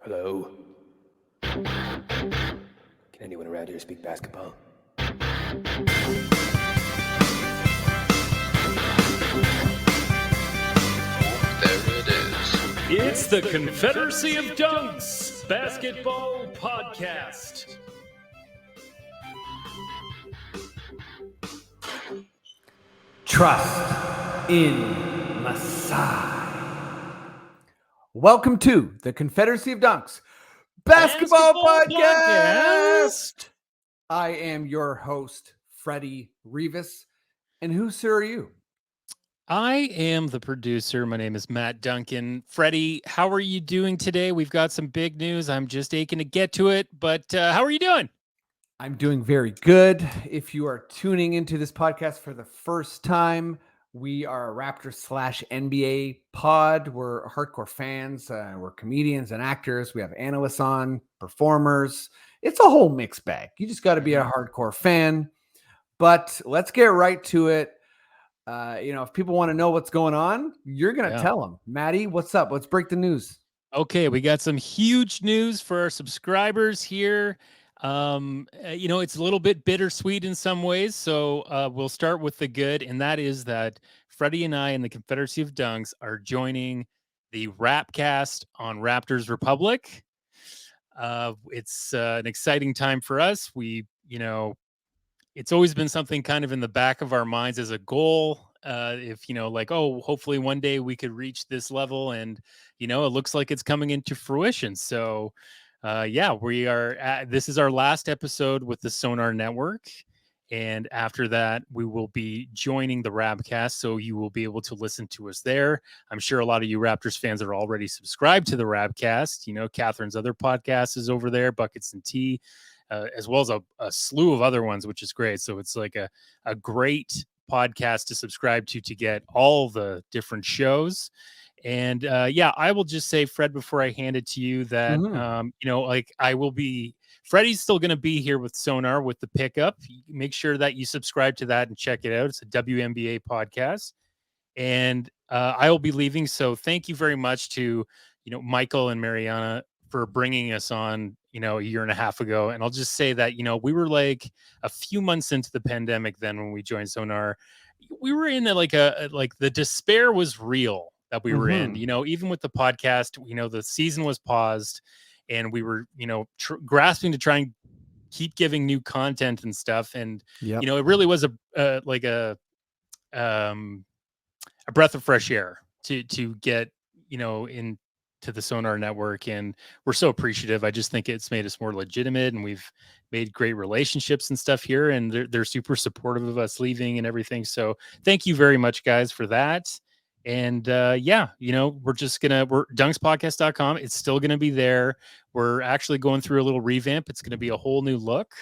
Hello? Can anyone around here speak basketball? There it is. It's the Confederacy of Dunks Basketball Podcast. Trust in Messiah. Welcome to the Confederacy of Dunks Basketball Podcast. I am your host, Freddie Rivas. And who, sir, are you? I am the producer. My name is Matt Duncan. Freddie, how are you doing today? We've got some big news. I'm just aching to get to it, but how are you doing? I'm doing very good. If you are tuning into this podcast for the first time, we are a Raptors / NBA pod. We're hardcore fans. We're comedians and actors. We have analysts on, performers. It's a whole mixed bag. You just got to be a hardcore fan. But let's get right to it. If people want to know what's going on, you're going to tell them. Maddie, what's up? Let's break the news. Okay, we got some huge news for our subscribers here. It's a little bit bittersweet in some ways. So we'll start with the good, and that is that Freddie and I and the Confederacy of Dunks are joining the Rapcast on Raptors Republic. It's an exciting time for us. It's always been something kind of in the back of our minds as a goal. Hopefully one day we could reach this level, and it looks like it's coming into fruition. So this is our last episode with the Sonar Network. And after that, we will be joining the Rapcast. So you will be able to listen to us there. I'm sure a lot of you Raptors fans are already subscribed to the Rapcast. Catherine's other podcast is over there, Buckets and Tea, as well as a slew of other ones, which is great. So it's like a great podcast to subscribe to get all the different shows. And I will just say, Fred, before I hand it to you, that Freddie's still going to be here with Sonar with the pickup. Make sure that you subscribe to that and check it out. It's a WNBA podcast, and I will be leaving. So thank you very much to Michael and Mariana for bringing us on a year and a half ago. And I'll just say that we were like a few months into the pandemic then when we joined Sonar. We were in the despair was real that we were in, even with the podcast, the season was paused, and we were, grasping to try and keep giving new content and stuff. And, it really was a breath of fresh air to get, into the Sonar Network. And we're so appreciative. I just think it's made us more legitimate, and we've made great relationships and stuff here. And they're super supportive of us leaving and everything. So thank you very much, guys, for that. And we're dunkspodcast.com. It's still going to be there. We're actually going through a little revamp. It's going to be a whole new look.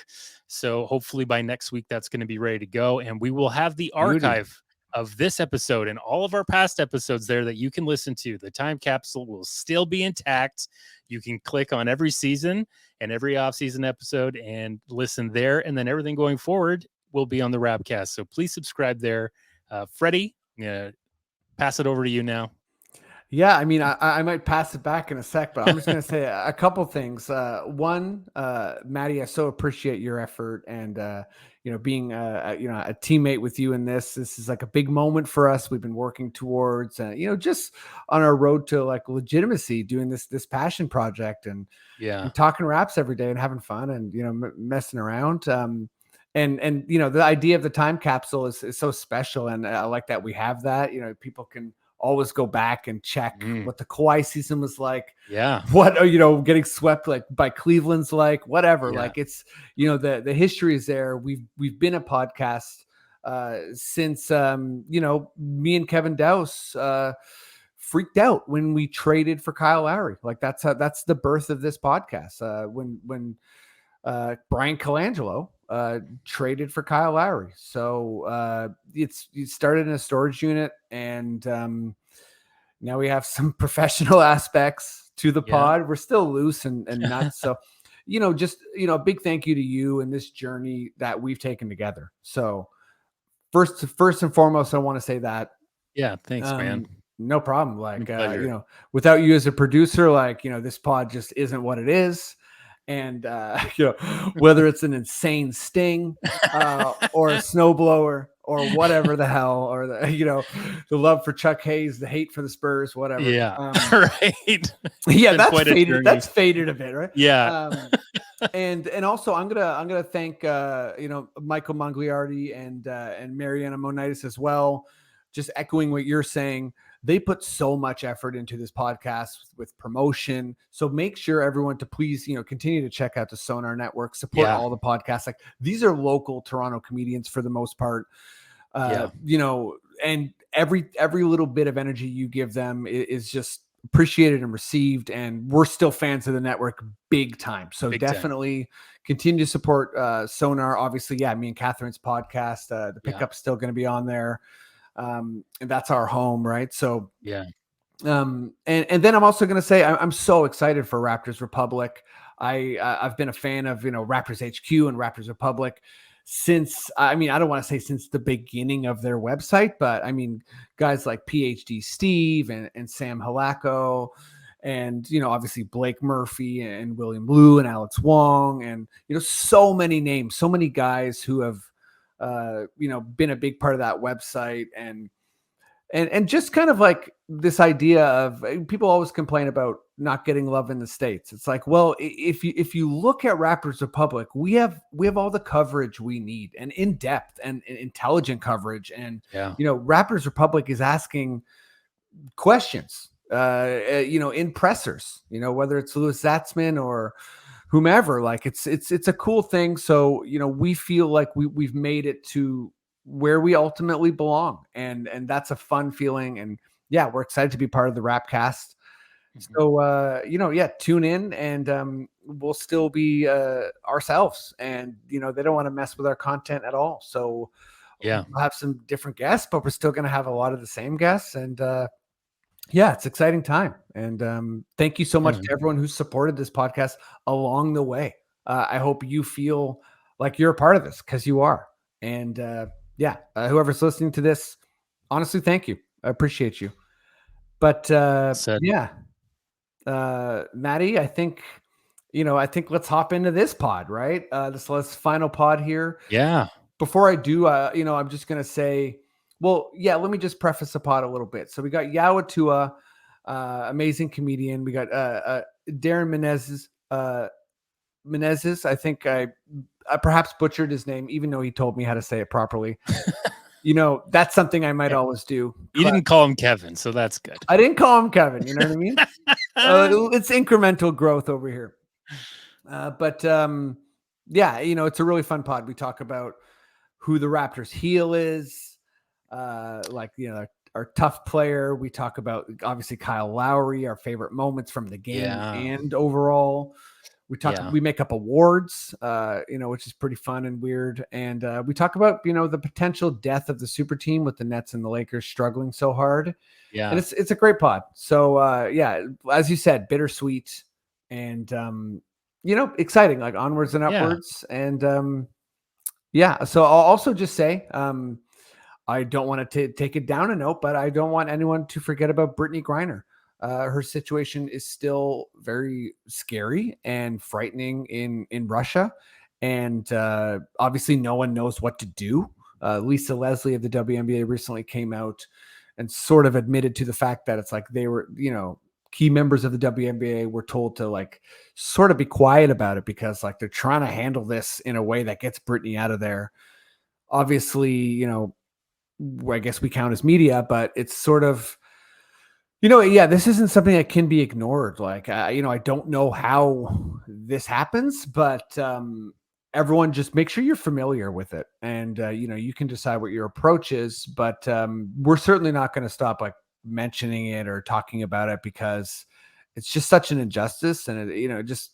So hopefully by next week, that's going to be ready to go. And we will have the archive of this episode and all of our past episodes there that you can listen to. The time capsule will still be intact. You can click on every season and every off-season episode and listen there. And then everything going forward will be on the Rapcast. So please subscribe there. Freddie, pass it over to you now. Yeah, I mean, I might pass it back in a sec, but I'm just going to say a couple things. One, Maddie, I so appreciate your effort and, being, a teammate with you in this. This is like a big moment for us. We've been working towards, just on our road to like legitimacy, doing this passion project and talking raps every day and having fun and, messing around. The idea of the time capsule is so special. And I like that we have that, people can always go back and check what the Kawhi season was like. Yeah. What getting swept like by Cleveland's like, whatever. Yeah. Like it's, the history is there. We've been a podcast since me and Kevin Dowse freaked out when we traded for Kyle Lowry. Like that's the birth of this podcast. When Brian Colangelo traded for Kyle Lowry. So it started in a storage unit, and now we have some professional aspects to the pod. We're still loose and nuts. So, a big thank you to you and this journey that we've taken together. So first and foremost, I want to say that. Yeah. Thanks, man. No problem. Like, pleasure. without you as a producer, like, this pod just isn't what it is. And, whether it's an insane sting or a snowblower or whatever the hell, or the love for Chuck Hayes, the hate for the Spurs, whatever. Yeah. Right. Yeah, Been that's quite a faded. journey. That's faded a bit, right? Yeah. And also I'm gonna thank Michael Mongliardi and Mariana Monitis as well. Just echoing what you're saying, they put so much effort into this podcast with promotion. So make sure everyone to please continue to check out the Sonar Network, support all the podcasts. Like, these are local Toronto comedians for the most part. And every little bit of energy you give them is just appreciated and received, and we're still fans of the network big time. So definitely continue to support Sonar. Obviously, me and Catherine's podcast, the pickup's still going to be on there, and that's our home, right? So and then I'm also going to say I'm so excited for Raptors Republic. I've been a fan of Raptors HQ and Raptors Republic since, I don't want to say since the beginning of their website, but guys like PhD Steve and Sam Halako, and obviously Blake Murphy and William Liu and Alex Wong, and so many names, so many guys who have been a big part of that website, and just kind of like this idea of, people always complain about not getting love in the States. It's like, well, if you look at Raptors Republic, we have all the coverage we need, and in depth and intelligent coverage. And Raptors Republic is asking questions, in pressers, whether it's Louis Zatzman or whomever. Like, it's a cool thing. So we feel like we've made it to where we ultimately belong, and that's a fun feeling. And we're excited to be part of the Rapcast. So tune in, and we'll still be ourselves, and they don't want to mess with our content at all. So we'll have some different guests, but we're still going to have a lot of the same guests. And it's exciting time. And thank you so much to everyone who supported this podcast along the way. I hope you feel like you're a part of this, because you are. And whoever's listening to this, honestly, thank you. I appreciate you. But Maddie, I think let's hop into this pod, right? This final pod here. Yeah. Before I do, I'm just going to say, let me just preface the pod a little bit. So we got Yaw Attuah, amazing comedian. We got Darren Menezes. I think I perhaps butchered his name, even though he told me how to say it properly. That's something I might always do. You didn't call him Kevin, so that's good. I didn't call him Kevin. You know what I mean? It's incremental growth over here. But it's a really fun pod. We talk about who the Raptors heel is, our tough player. We talk about, obviously, Kyle Lowry, our favorite moments from the game and overall. We make up awards, which is pretty fun and weird. And we talk about, the potential death of the super team with the Nets and the Lakers struggling so hard. Yeah. And it's a great pod. So, as you said, bittersweet and, exciting, like onwards and upwards. And, so I'll also just say, I don't want to take it down a note, but I don't want anyone to forget about Brittany Griner. Her situation is still very scary and frightening in Russia. And obviously no one knows what to do. Lisa Leslie of the WNBA recently came out and sort of admitted to the fact that it's like they were, key members of the WNBA were told to like sort of be quiet about it, because like they're trying to handle this in a way that gets Brittany out of there. Obviously, I guess we count as media, but it's sort of, this isn't something that can be ignored. Like, I don't know how this happens, but everyone just make sure you're familiar with it. And, you can decide what your approach is, but we're certainly not going to stop like mentioning it or talking about it, because it's just such an injustice. And it just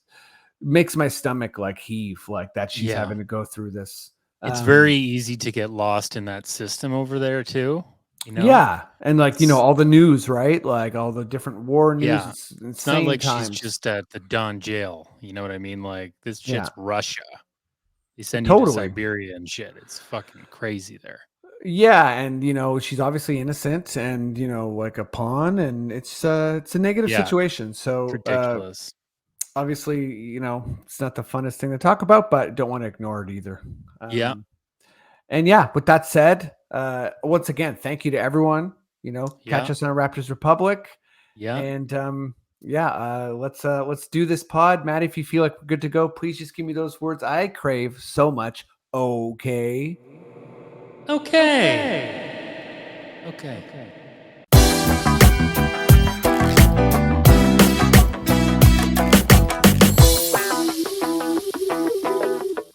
makes my stomach like heave, like that she's having to go through this. It's very easy to get lost in that system over there too. Yeah. And like, all the news, right? Like all the different war news. Yeah. It's not like she's just at the Don jail. You know what I mean? Like, this shit's Russia. They send you to Siberia and shit. It's fucking crazy there. Yeah, and she's obviously innocent, and like a pawn, and it's a negative Yeah. situation. So Ridiculous. obviously, it's not the funnest thing to talk about, but don't want to ignore it either. Yeah. And yeah, with that said, once again, thank you to everyone. Catch Yeah. us on Raptors Republic. Yeah. And let's do this pod. Matt, if you feel like we're good to go, please just give me those words I crave so much. Okay. Okay.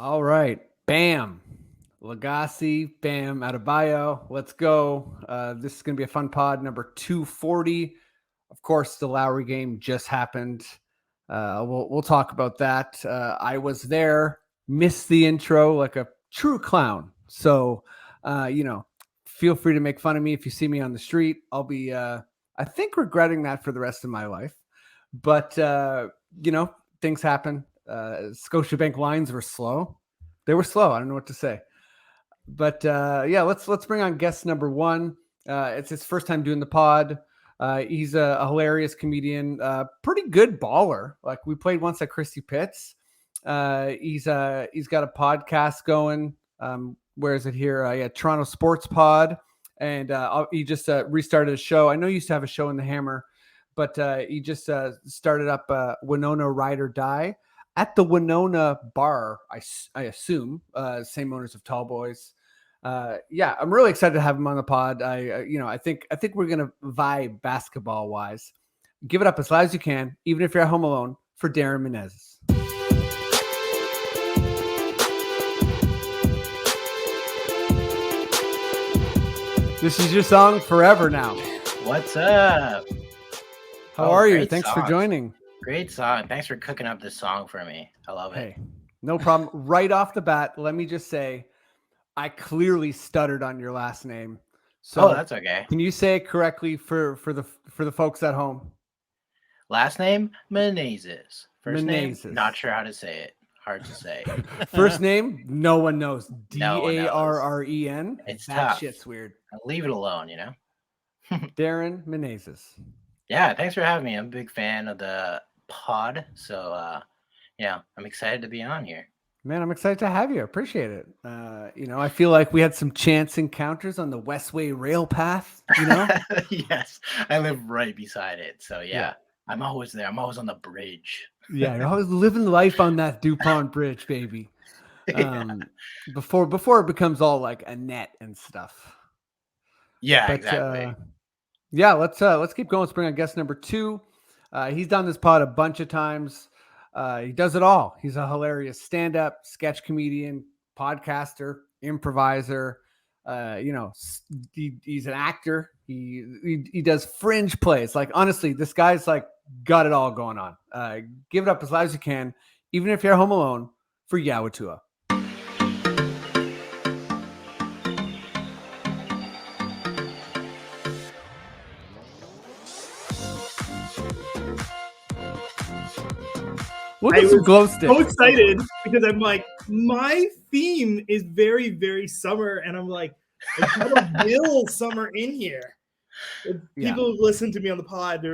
All right. Bam. Lagasse, Bam, Adebayo. Let's go. This is going to be a fun pod, number 240. Of course, the Lowry game just happened. We'll talk about that. I was there, missed the intro like a true clown. So, feel free to make fun of me if you see me on the street. I'll be, I think, regretting that for the rest of my life. But, things happen. Scotiabank lines were slow. They were slow. I don't know what to say. But let's bring on guest number one. It's his first time doing the pod. He's a hilarious comedian, pretty good baller. Like we played once at Christy Pitts. He's got a podcast going. Where is it here? Toronto Sports Pod, and he just restarted a show. I know he used to have a show in the Hammer, but he just started up Winona Ride or Die at the Winona Bar. I assume same owners of Tall Boys. I'm really excited to have him on the pod. I think we're gonna vibe basketball wise. Give it up as loud as you can, even if you're at home alone, for Darren Menezes. This is your song forever now. What's up? How are you? Great Thanks song. for joining. Great song. Thanks for cooking up this song for me. I love it. Hey, no problem. Right off the bat, let me just say, I clearly stuttered on your last name. So that's okay. Can you say it correctly for the folks at home? Last name, Menezes. First Menezes. name, not sure how to say it. Hard to say. First name, no one knows. No one knows. Darren. It's that tough. Shit's weird. I'll leave it alone, Darren Menezes. Yeah, thanks for having me. I'm a big fan of the pod. So, I'm excited to be on here. Man, I'm excited to have you. I appreciate it. I feel like we had some chance encounters on the Westway rail path, Yes, I live right beside it. So, yeah, I'm always there. I'm always on the bridge. Yeah, you're always living life on that DuPont Bridge, baby. Before it becomes all like a net and stuff. Yeah, exactly. Let's keep going. Let's bring on guest number 2. He's done this pod a bunch of times. He does it all. He's a hilarious stand-up, sketch comedian, podcaster, improviser. He's an actor. He does fringe plays. Like honestly, this guy's like got it all going on. Give it up as loud as you can, even if you're home alone, for Yaw Attuah. Look at some glow sticks. So excited because I'm like, my theme is very, very summer, and I'm like, I have a real summer in here. People who listen to me on the pod,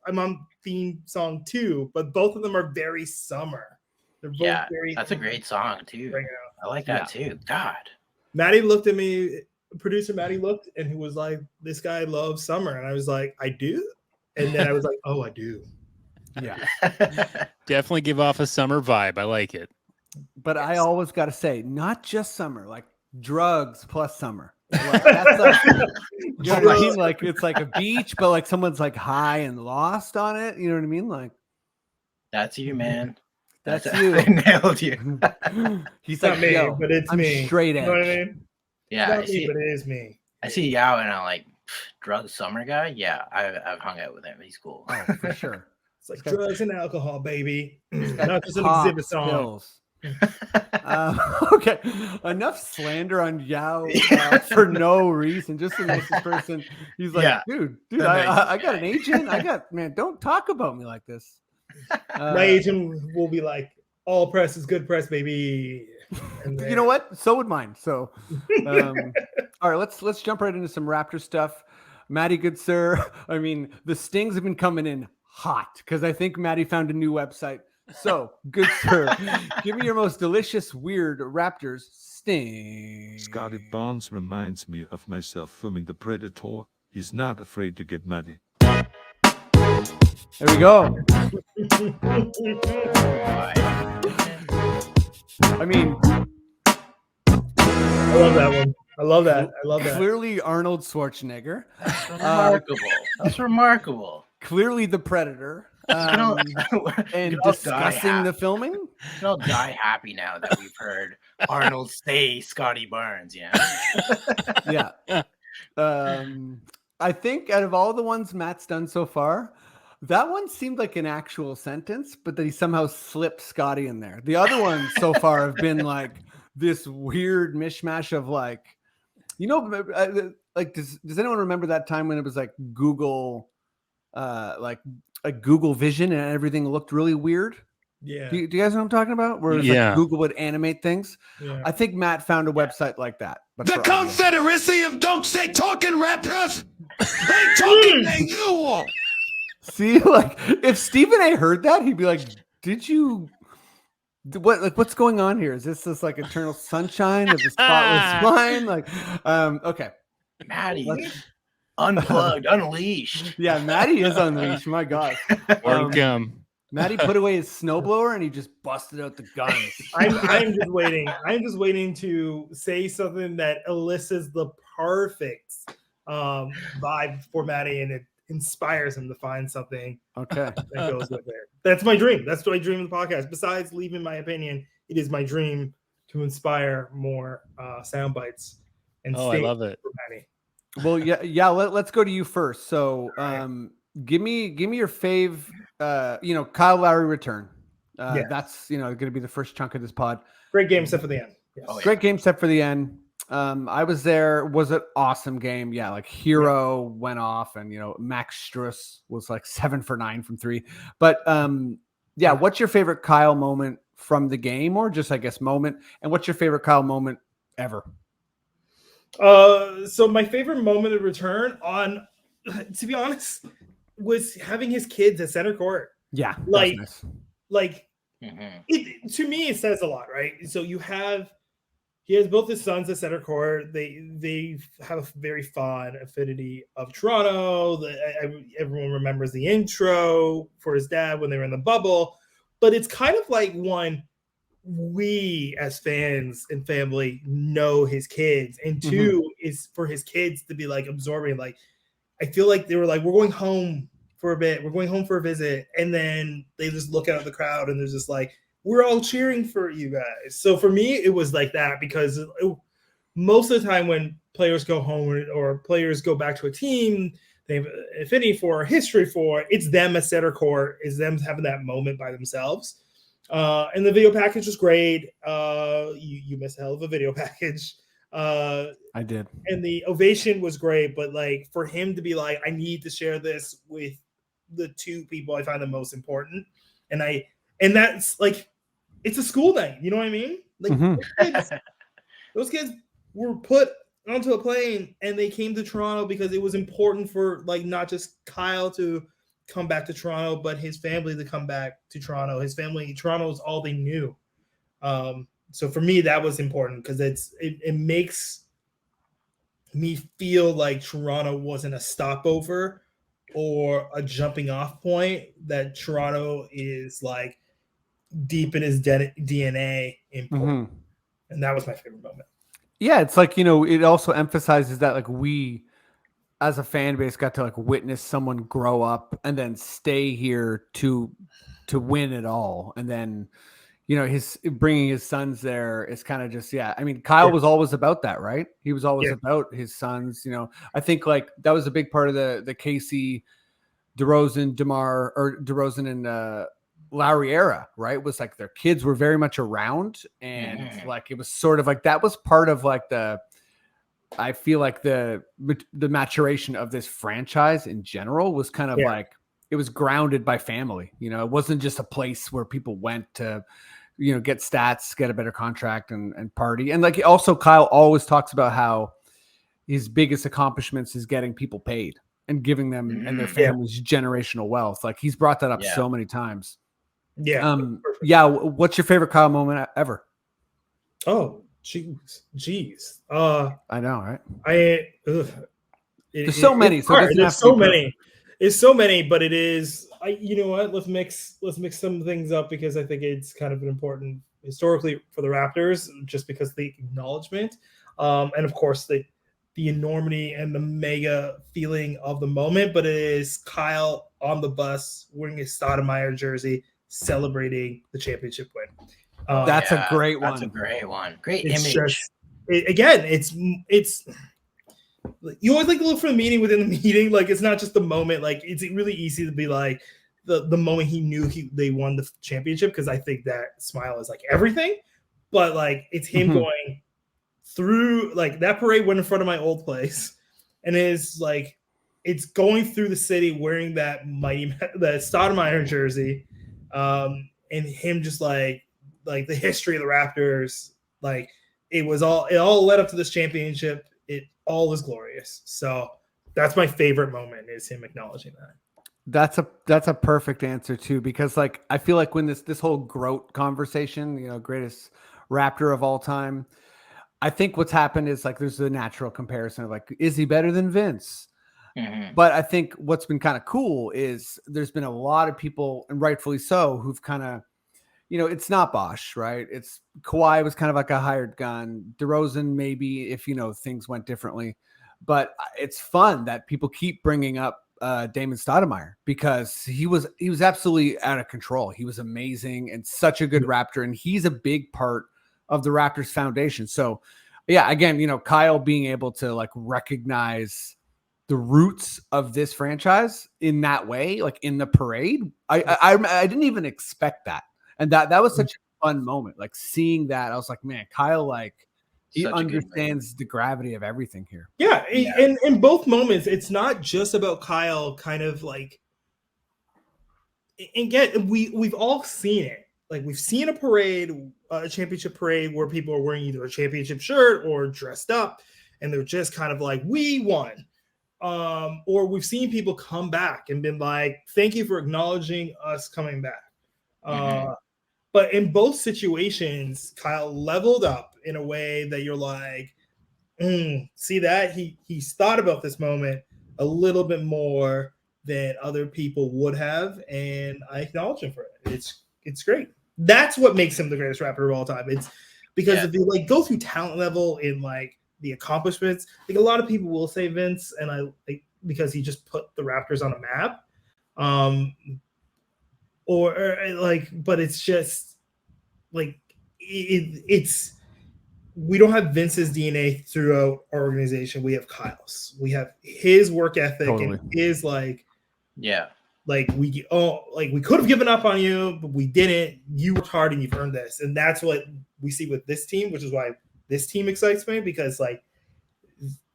I'm on theme song 2, but both of them are very summer. They're both very. That's a great song too. Right now. I like that too. God. Maddie looked at me. Producer Maddie looked, and he was like, "This guy loves summer," and I was like, "I do," and then I was like, "Oh, I do." Yeah. Definitely give off a summer vibe. I like it. But I always got to say, not just summer, like drugs plus summer. Like, that's like, you know what I mean? Like it's like a beach, but like someone's like high and lost on it. You know what I mean? Like that's you, man. That's you. I nailed you. He's like, me, but it's I'm me. Straight edge. You know what I mean? Yeah, it's not me, but it is me. I see Yaw and I'm like, drug summer guy. Yeah, I've hung out with him. He's cool. Oh, for sure. It's like drugs and alcohol, baby. Not just an exhibit song. Okay, enough slander on Yaw for no reason. Just the nicest person. He's like, dude, I got an agent. Man, don't talk about me like this. My agent will be like, all press is good press, baby. And You know what? So would mine. So, all right, let's jump right into some Raptor stuff. Maddie, good sir. I mean, the stings have been coming in hot because I think Maddie found a new website. So, good sir, give me your most delicious, weird Raptors sting. Scotty Barnes reminds me of myself filming The Predator. He's not afraid to get muddy. There we go. I mean, I love that one. I love that. I love that. clearly Arnold Schwarzenegger. Remarkable. That's remarkable. Clearly the Predator. And And discussing the filming. I'll die happy now that we've heard Arnold say Scotty Barnes. Yeah. Yeah. I think out of all the ones Matt's done so far, that one seemed like an actual sentence, but that he somehow slipped Scotty in there. The other ones so far have been like this weird mishmash of like, like does anyone remember that time when it was like Google, like a Google Vision and everything looked really weird? Yeah. Do you guys know what I'm talking about? Where it was Yeah. like Google would animate things. Yeah. I think Matt found a website like that. But The for audio. Confederacy of Don't Say Talking Raptors! They talking to you! See, like if Stephen A heard that, he'd be like, "Did you? What's going on here? Is this like Eternal Sunshine of the Spotless Mind?" Like, okay, Maddie, unplugged, unleashed. yeah, Maddie is unleashed. My God, More to come. Maddie put away his snowblower and he just busted out the guns. I'm just waiting. I'm just waiting to say something that elicits the perfect vibe for Maddie, and it inspires him to find something Okay, that goes with it. That's my dream. That's what I dream of the podcast. Besides leaving my opinion, it is my dream to inspire more sound bites. And Oh, I love it. for Maddie. well, yeah. Let's go to you first. So, give me your fave. Kyle Lowry return. Yeah. That's going to be the first chunk of this pod. Great game set for the end. Yes. Oh, yeah. Great game set for the end. I was there. Was an awesome game. Yeah, like Hero went off, and Max Struss was like 7 for 9 from 3. But yeah, what's your favorite Kyle moment from the game, or just I guess moment? And what's your favorite Kyle moment ever? So my favorite moment of return on, to be honest, was having his kids at center court. Yeah, that's Like- nice. Like Mhm. to me, it says a lot, right? So he has both his sons at center court. They have a very fond affinity of Toronto. Everyone remembers the intro for his dad when they were in the bubble, but it's kind of like one, we as fans and family know his kids, and two is for his kids to be like absorbing. Like I feel like they were like, we're going home for a bit, we're going home for a visit, and then they just look out at the crowd and they're just like, we're all cheering for you guys. So for me, it was like that, because most of the time when players go home or players go back to a team they have affinity for, history for, it's them at center court, is them having that moment by themselves. And the video package was great. You missed a hell of a video package. I did. And the ovation was great, but like for him to be like, I need to share this with the two people I find the most important. And that's like, it's a school night. You know what I mean? Like those kids were put onto a plane and they came to Toronto because it was important for like, not just Kyle to come back to Toronto, but his family to come back to Toronto. His family, Toronto is all they knew. So for me, that was important because it makes me feel like Toronto wasn't a stopover or a jumping off point, that Toronto is like deep in his DNA important. And that was my favorite moment. Yeah, it's like, it also emphasizes that like we as a fan base got to like witness someone grow up and then stay here to win it all. And then, his bringing his sons there is kind of just, I mean, Kyle was always about that, right? He was always about his sons. I think like that was a big part of the Casey, DeRozan and Lowry era, right? Was like their kids were very much around, and like it was sort of like that was part of like I feel like the maturation of this franchise in general was kind of like it was grounded by family. It wasn't just a place where people went to get stats, get a better contract, and party. And like also Kyle always talks about how his biggest accomplishments is getting people paid and giving them and their families generational wealth. Like he's brought that up so many times. Yeah. What's your favorite Kyle moment ever? Oh, jeez. I know, right? There's so many. So there's so many. It's so many, but it is. You know what? Let's mix some things up because I think it's kind of an important historically for the Raptors, just because the acknowledgement, and of course the enormity and the mega feeling of the moment. But it is Kyle on the bus wearing his Stoudemire jersey, celebrating the championship win. That's a great one. That's a great one. Great It's image. It's you always like to look for the meaning within the meeting. Like it's not just the moment. Like it's really easy to be like the moment he knew they won the championship, because I think that smile is like everything. But like it's him going through, like that parade went in front of my old place, and it's like it's going through the city wearing that Stoudemire jersey, and him just like the history of the Raptors. Like it all led up to this championship. It all is glorious. So that's my favorite moment, is him acknowledging that. That's a perfect answer too, because like I feel like when this whole GROAT conversation, greatest Raptor of all time, I think what's happened is like there's a natural comparison of like, is he better than Vince? Mm-hmm. But I think what's been kind of cool is there's been a lot of people, and rightfully so, who've kind of, it's not Bosch, right? It's Kawhi was kind of like a hired gun. DeRozan, maybe if, things went differently. But it's fun that people keep bringing up Damon Stoudemire, because he was absolutely out of control. He was amazing and such a good Raptor. And he's a big part of the Raptors foundation. So yeah, again, Kyle being able to like recognize the roots of this franchise in that way, like in the parade, I didn't even expect that. And that was such a fun moment. Like seeing that, I was like, man, Kyle, like he understands the gravity of everything here. Yeah. In both moments, it's not just about Kyle kind of like, and we've all seen it. Like we've seen a parade, a championship parade, where people are wearing either a championship shirt or dressed up, and they're just kind of like, we won. Or we've seen people come back and been like, thank you for acknowledging us coming back. But in both situations, Kyle leveled up in a way that you're like, see that? He's thought about this moment a little bit more than other people would have, and I acknowledge him for it. It's great. That's what makes him the greatest Raptor of all time. It's because if you like go through talent level in like the accomplishments, like a lot of people will say Vince, and I like because he just put the Raptors on a map. But it's just like it's we don't have Vince's DNA throughout our organization. We have Kyle's. We have his work ethic and his like we could have given up on you, but we didn't. You worked hard and you've earned this, and that's what we see with this team, which is why this team excites me, because like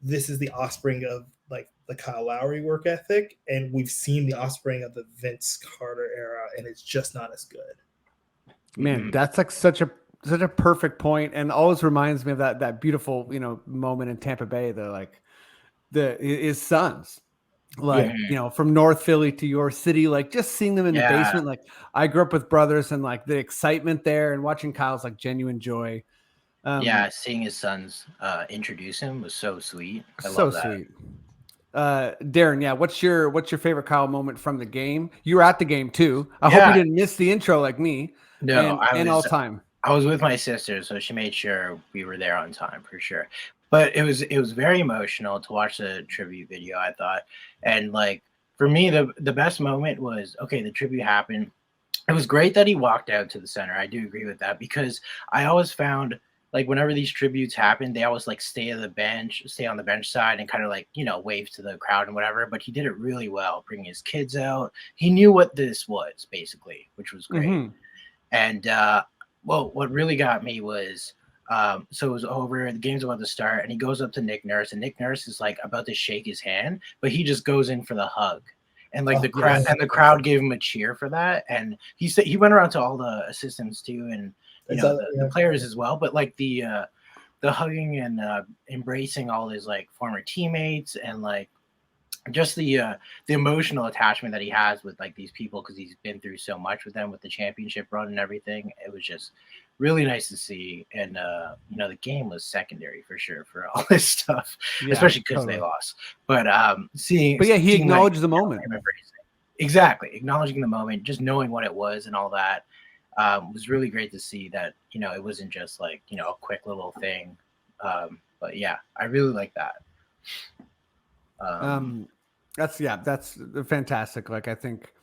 this is the offspring of like the Kyle Lowry work ethic, and we've seen the offspring of the Vince Carter era, and it's just not as good. Man, that's like such a perfect point, and always reminds me of that beautiful moment in Tampa Bay. His sons, from North Philly to your city, like just seeing them in the basement. Like I grew up with brothers, and like the excitement there, and watching Kyle's like genuine joy. Seeing his sons introduce him was so sweet. I so love that. Sweet. Darren, what's your favorite Kyle moment from the game? You were at the game too. I hope you didn't miss the intro like me. No, all time. I was with my sister, so she made sure we were there on time for sure. But it was very emotional to watch the tribute video, I thought. And like for me, the best moment was the tribute happened. It was great that he walked out to the center. I do agree with that, because I always found like whenever these tributes happen, they always like stay on the bench side and kind of like, wave to the crowd and whatever. But he did it really well, bringing his kids out. He knew what this was basically, which was great. And what really got me was, so it was over, the game's about to start, and he goes up to Nick Nurse, and Nick Nurse is like about to shake his hand, but he just goes in for the hug. And like the crowd gave him a cheer for that. And he said he went around to all the assistants too, and the players as well, but like the hugging and embracing all his like former teammates and like just the emotional attachment that he has with like these people because he's been through so much with them with the championship run and everything. It was just really nice to see, and the game was secondary for sure for all this stuff, especially because they lost. But he acknowledged the moment. Exactly, acknowledging the moment, just knowing what it was and all that was really great to see. That it wasn't just like a quick little thing, but yeah, I really like that. That's fantastic. Like I think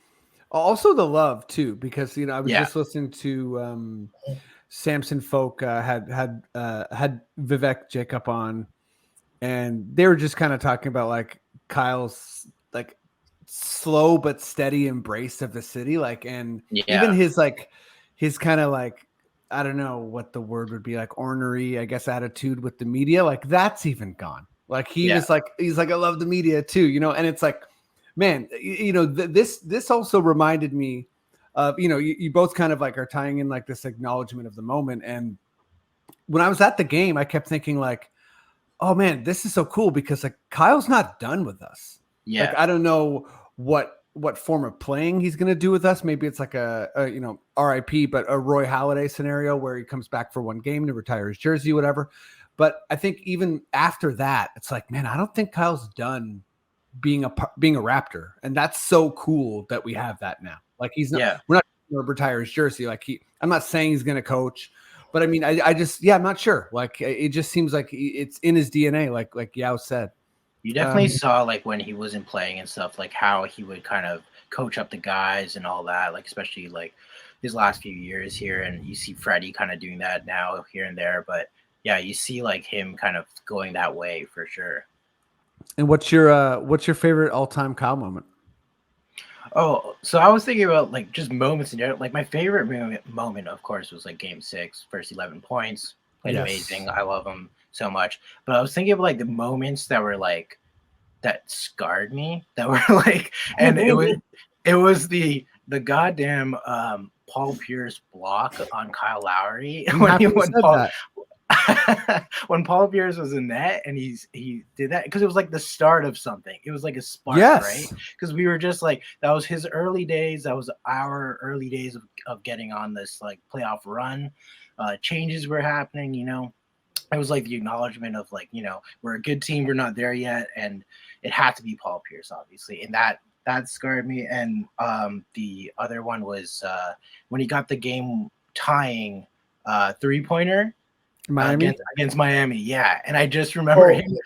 also the love too, because I was just listening to Samson Folk had Vivek Jacob on, and they were just kind of talking about like Kyle's like slow but steady embrace of the city, like, and even his kind of like, I don't know what the word would be, like ornery, I guess, attitude with the media, like that's even gone. Like he's like, I love the media too, and it's like, man, this also reminded me of, you both kind of like are tying in like this acknowledgement of the moment. And when I was at the game, I kept thinking like, oh man, this is so cool because like Kyle's not done with us. Yeah. Like, I don't know what form of playing he's going to do with us. Maybe it's like a RIP, but a Roy Halladay scenario where he comes back for one game to retire his jersey, whatever. But I think even after that, it's like, man, I don't think Kyle's done being a Raptor. And that's so cool that we have that now. Like we're not going to retire his jersey. Like I'm not saying he's going to coach, but I mean, I just, I'm not sure. Like it just seems like it's in his DNA. Like Yaw said. You definitely saw like when he wasn't playing and stuff, like how he would kind of coach up the guys and all that, like especially like his last few years here. And you see Freddie kind of doing that now here and there. But yeah, you see like him kind of going that way for sure. And what's your favorite all-time Kyle moment? Oh, so I was thinking about like just moments in general. Like my favorite moment, of course, was like Game 6, first 11 points. Played amazing. I love him so much. But I was thinking of like the moments that were like that scarred me. That were like, and it was the goddamn Paul Pierce block on Kyle Lowry when Paul Pierce was in net and he did that because it was like the start of something. It was like a spark, right? Because we were just like, that was his early days. That was our early days of getting on this like playoff run. Changes were happening, It was like the acknowledgement of like, we're a good team. We're not there yet. And it had to be Paul Pierce, obviously. And that scarred me. And the other one was when he got the game tying 3-pointer against Miami. Yeah. And I just remember him.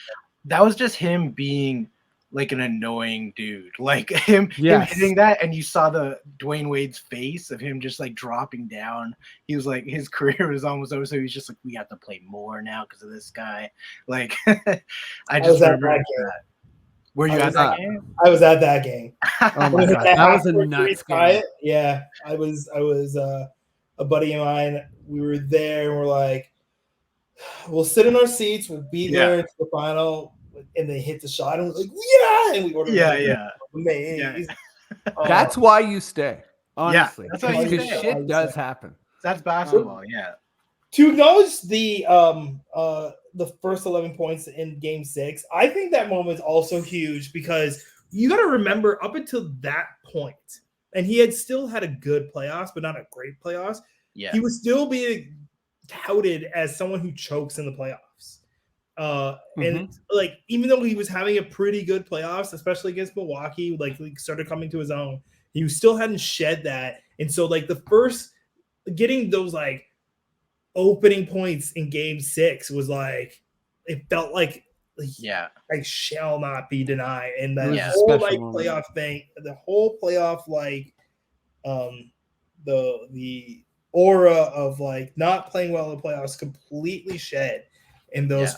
That was just him being like an annoying dude, like him hitting that. And you saw the Dwayne Wade's face of him just like dropping down. He was like, his career was almost over. So he's just like, we have to play more now because of this guy. Like, I just remember that. Were you at that game? I was at that game. Oh my God. That was a nuts game. Yeah. I was a buddy of mine. We were there and we're like, we'll sit in our seats. We'll be there to the final. And they hit the shot and we're like, and we ordered amazing. That's why you stay, honestly. That's why you stay. Shit does happen. That's basketball, To acknowledge the first 11 points in Game 6, I think that moment is also huge because you got to remember up until that point, and he had still had a good playoffs, but not a great playoffs. Yeah, he was still being touted as someone who chokes in the playoffs. And like, even though he was having a pretty good playoffs, especially against Milwaukee, like he started coming to his own, he still hadn't shed that. And so like the first getting those like opening points in Game 6 was like, it felt like I shall not be denied. And that whole like playoff thing, the whole playoff, like the aura of like not playing well in the playoffs completely shed in those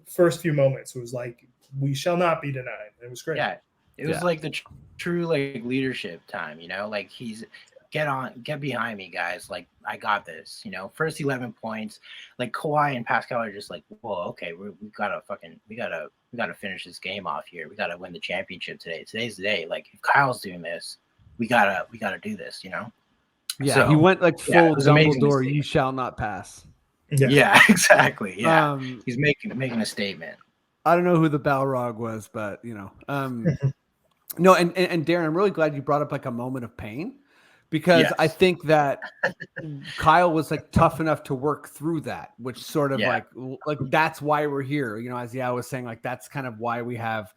first few moments. It was like, we shall not be denied. It was great. Yeah, it was like the true like leadership time, like he's get behind me, guys. Like, I got this, first 11 points. Like Kawhi and Pascal are just like, well, okay, we gotta finish this game off here. We gotta win the championship today. Today's the day. Like, if Kyle's doing this, we gotta do this, Yeah, So, he went like yeah, it full was amazing to Dumbledore. see. You shall not pass. Yeah, exactly. Yeah, Um, he's making a statement. I don't know who the Balrog was, but no, and Darren, I'm really glad you brought up like a moment of pain, because I Yes. think that Kyle was like tough enough to work through that, which sort of Yeah. like that's why we're here. You know, as Yaw was saying, like that's kind of why we have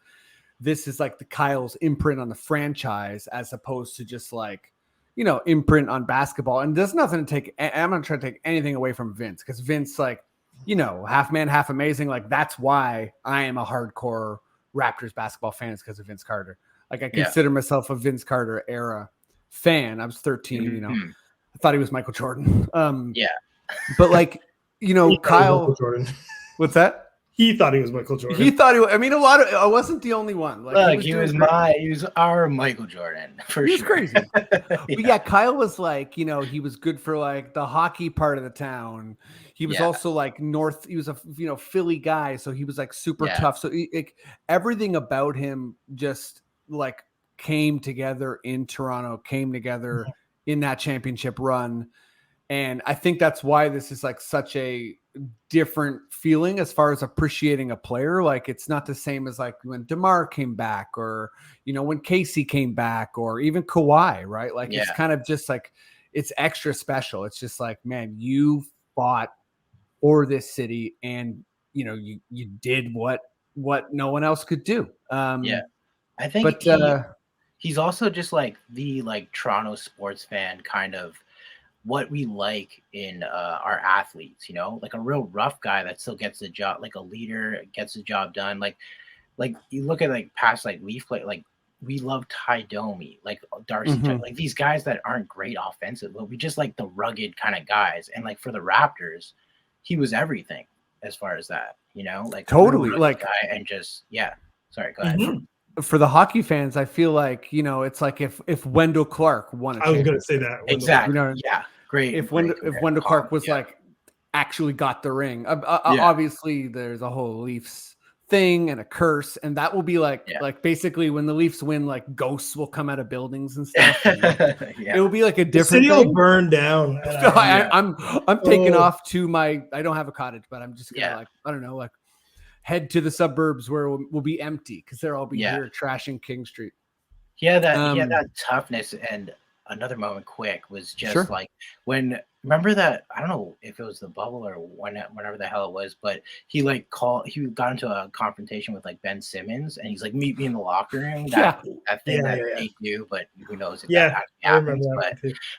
this is like the Kyle's imprint on the franchise, as opposed to just like, you know, imprint on basketball. And there's nothing to take. I'm not trying to take anything away from Vince, because Vince, like, you know, half man, half amazing. Like that's why I am a hardcore Raptors basketball fan, is because of Vince Carter. Like I consider myself a Vince Carter era fan. I was 13, you know, I thought he was Michael Jordan. Yeah. But like, you know, Kyle, Jordan. what's that? He thought he was Michael Jordan. He thought he was, I mean, I wasn't the only one. Like, Look, he was our Michael Jordan for he was sure. crazy. But yeah, Kyle was like, you know, he was good for like the hockey part of the town. He was also like he was a, you know, Philly guy. So he was like super tough. So everything about him just like came together in Toronto, came together in that championship run. And I think that's why this is like such a different feeling as far as appreciating a player. Like it's not the same as like when DeMar came back, or, you know, when Casey came back, or even Kawhi, right? Like it's kind of just like, it's extra special. It's just like, man, you fought for this city, and, you know, you did what no one else could do. I think he's also just like the like Toronto sports fan, kind of what we like in our athletes, you know, like a real rough guy that still gets the job, like a leader, gets the job done. Like you look at like past like Leaf play, like we love Ty Domi, like Darcy, like these guys that aren't great offensive, but we just like the rugged kind of guys. And like for the Raptors, he was everything as far as that, you know, like totally like guy. And just sorry, go ahead. For the hockey fans, I feel like, you know, it's like if Wendell Clark won a I was going to say that. Exactly. You know, great. If Wendell Clark was like actually got the ring, obviously there's a whole Leafs thing and a curse, and that will be like basically when the Leafs win, like ghosts will come out of buildings and stuff. And it will be like a different thing. Will burn down. I'm taking off to my. I don't have a cottage, but I'm just gonna like, I don't know, like head to the suburbs where we'll be empty, because they'll all be here trashing King Street. That toughness. And another moment quick was just like when, remember that, I don't know if it was the bubble or whenever the hell it was, but he got into a confrontation with like Ben Simmons, and he's like, meet me in the locker room. That thing they do, but who knows if that happens.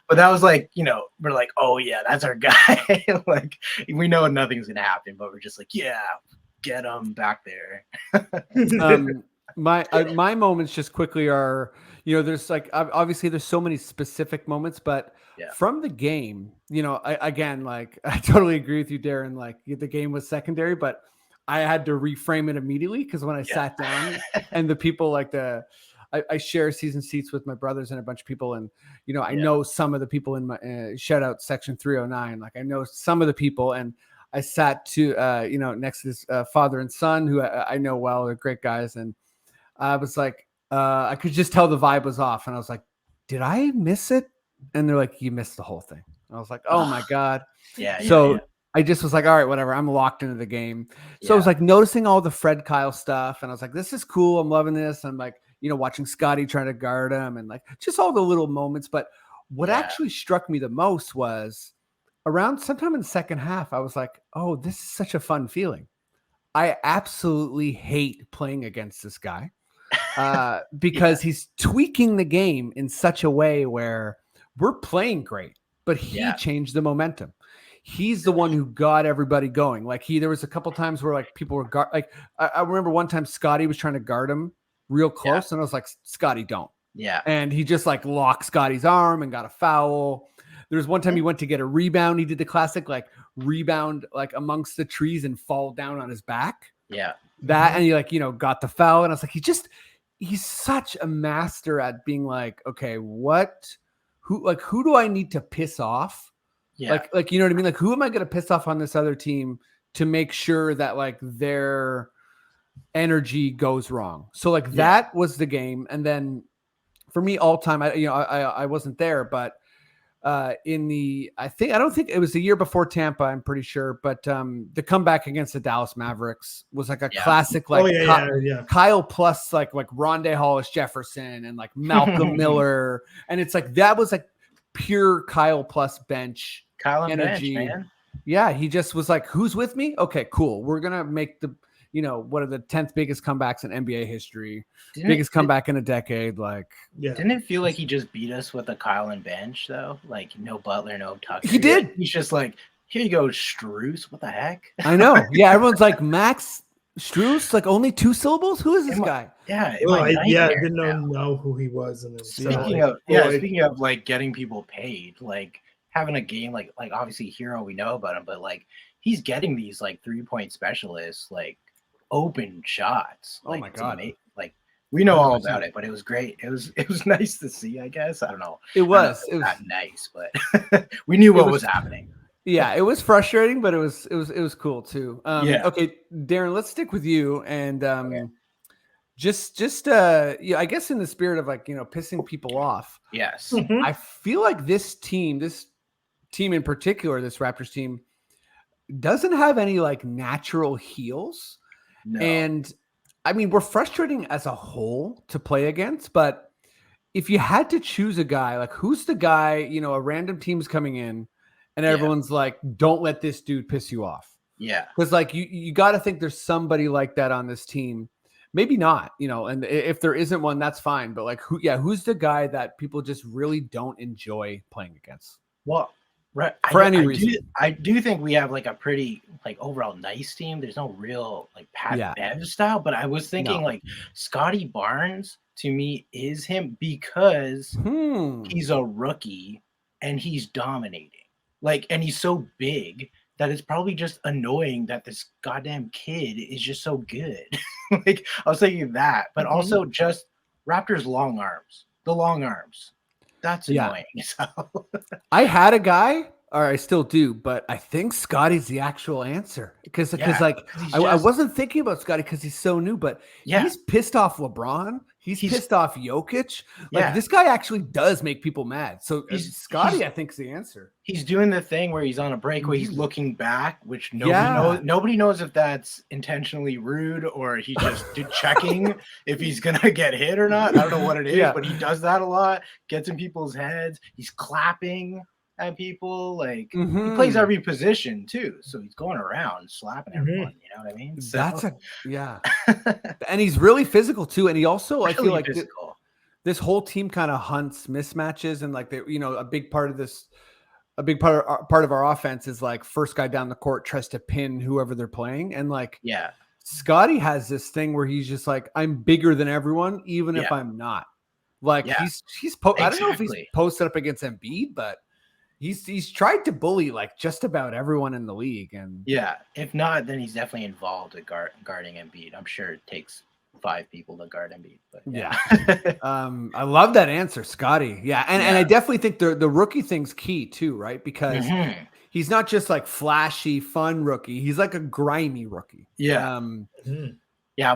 But that was like, you know, we're like, oh yeah, that's our guy. Like we know nothing's gonna happen, but we're just like, yeah, get him back there. My moments just quickly are, you know, there's like, obviously there's so many specific moments, but from the game, you know, again, like I totally agree with you, Darren, like the game was secondary, but I had to reframe it immediately, because when I sat down and the people like I share season seats with my brothers and a bunch of people, and, you know, I know some of the people in my shout out section 309, like I know some of the people, and I sat to, you know, next to this father and son who I know well, they're great guys. And I was like, I could just tell the vibe was off. And I was like, did I miss it? And they're like, you missed the whole thing. And I was like, oh my God. I just was like, all right, whatever. I'm locked into the game. So I was like noticing all the Fred Kyle stuff. And I was like, this is cool. I'm loving this. I'm like, you know, watching Scotty trying to guard him, and like just all the little moments. But what actually struck me the most was around sometime in the second half, I was like, oh, this is such a fun feeling. I absolutely hate playing against this guy because he's tweaking the game in such a way where we're playing great, but he changed the momentum. He's the one who got everybody going. Like there was a couple times where like people were I remember one time Scotty was trying to guard him real close, and I was like, Scotty, don't. Yeah. And he just like locked Scotty's arm and got a foul. There was one time he went to get a rebound. He did the classic like rebound like amongst the trees and fall down on his back. Yeah. That and he like, you know, got the foul. And I was like, he's such a master at being like, okay, who do I need to piss off? Yeah. Like, you know what I mean? Like, who am I going to piss off on this other team to make sure that like their energy goes wrong? So like that was the game. And then for me all time, I wasn't there, but I don't think it was the year before Tampa, I'm pretty sure, but the comeback against the Dallas Mavericks was like a classic, like Kyle plus like Rondé Hollis Jefferson and like Malcolm Miller. And it's like, that was like pure Kyle plus bench energy. Bench, man. Yeah. He just was like, who's with me? Okay, cool. We're going to make the, what are the 10th biggest comebacks in NBA history? Biggest comeback in a decade. Like, didn't it feel like he just beat us with a Kyle and bench though? Like no Butler, no Tucker. He did. Like, he's just like, here you go, Strus. What the heck? I know. Yeah, everyone's like, Max Strus, like only 2 syllables. Who is this guy? Yeah, I didn't know who he was. Speaking of like getting people paid, like having a game like obviously Hero, we know about him, but like he's getting these like 3-point specialists, like open shots. Oh my god! Like we know 100%. All about it, but it was great. It was nice to see. I guess I don't know. It was not nice, but we knew what was happening. Yeah, it was frustrating, but it was cool too. Okay, Darren, let's stick with you and just I guess in the spirit of like pissing people off. Yes, I feel like this team in particular, this Raptors team, doesn't have any like natural heels. No. And I mean, we're frustrating as a whole to play against, but if you had to choose a guy, like who's the guy, a random team's coming in and everyone's like, don't let this dude piss you off. Yeah. Because like you got to think there's somebody like that on this team. Maybe not, and if there isn't one, that's fine. But like who's the guy that people just really don't enjoy playing against? Well, right. For any reason. I do think we have like a pretty like overall nice team. There's no real like Pat Bev style, but I was thinking like Scotty Barnes to me is him because he's a rookie and he's dominating. Like, and he's so big that it's probably just annoying that this goddamn kid is just so good. Like I was thinking that, but also just Raptors long arms. The long arms. That's annoying. So. I had a guy, or I still do, but I think Scotty's the actual answer because I wasn't thinking about Scotty because he's so new, but he's pissed off LeBron. He's pissed off Jokic. Like this guy actually does make people mad. So Scotty, I think, is the answer. He's doing the thing where he's on a break where he's looking back, which nobody knows if that's intentionally rude or he just checking if he's gonna get hit or not. I don't know what it is, but he does that a lot. Gets in people's heads. He's clapping at people. Like he plays every position too, so he's going around slapping everyone. You know what I mean? So. And he's really physical too. And he also, I feel like physical. This whole team kind of hunts mismatches, and like they, a big part of our offense is like first guy down the court tries to pin whoever they're playing, and like Scotty has this thing where he's just like, I'm bigger than everyone, even if I'm not. Like he's I don't know if he's posted up against Embiid, but he's tried to bully like just about everyone in the league. And if not, then he's definitely involved at guarding Embiid. I'm sure it takes 5 people to guard Embiid. But I love that answer, Scotty. And I definitely think the rookie thing's key too, right? Because he's not just like flashy, fun rookie. He's like a grimy rookie. I'm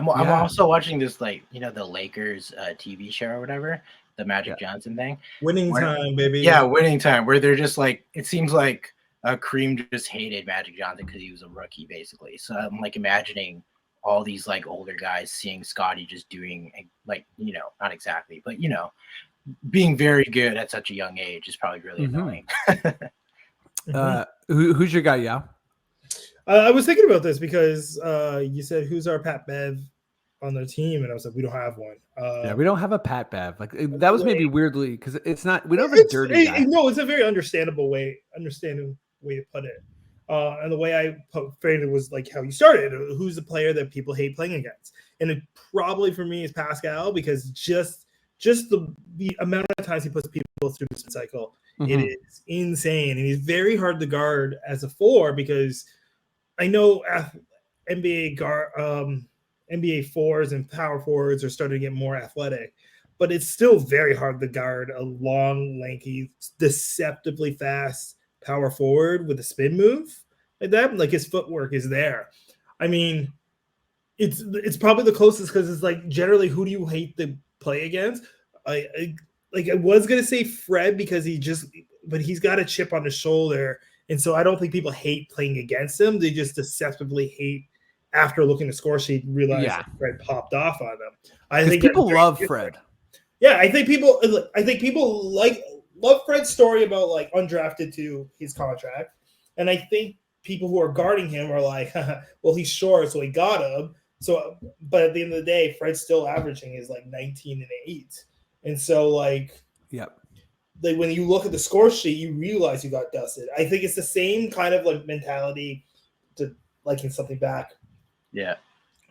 also watching this, like, the Lakers TV show or whatever, the Magic Johnson thing. Winning time, baby. Yeah, winning time, where they're just like, it seems like Kareem just hated Magic Johnson because he was a rookie, basically. So I'm like imagining all these like older guys seeing Scotty just doing like, not exactly, but being very good at such a young age is probably really annoying. Who's your guy? Yeah. I was thinking about this because you said, who's our Pat Bev on the team? And I was like, we don't have one. We don't have a Pat Bev. Like that was maybe weirdly because it's not, we don't have a dirty guy. No, it's a very understanding way to put it. And the way I framed it was like how you started. Who's the player that people hate playing against? And it probably for me is Pascal, because just the amount of times he puts people through this cycle, it is insane. And he's very hard to guard as a 4 because I know NBA 4s and power forwards are starting to get more athletic, but it's still very hard to guard a long, lanky, deceptively fast power forward with a spin move like that. Like his footwork is there. I mean, it's probably the closest because it's like generally who do you hate to play against? I was gonna say Fred because he just but he's got a chip on his shoulder, and so I don't think people hate playing against him. They just deceptively hate after looking at the score sheet and realize that Fred popped off on them. I think people love Fred. Yeah, I think people love Fred's story about like undrafted to his contract, and I think people who are guarding him are like, well, he's short, so he got him. So, but at the end of the day, Fred's still averaging is like 19 and 8, and so like, like when you look at the score sheet, you realize you got dusted. I think it's the same kind of like mentality to liking something back. Yeah.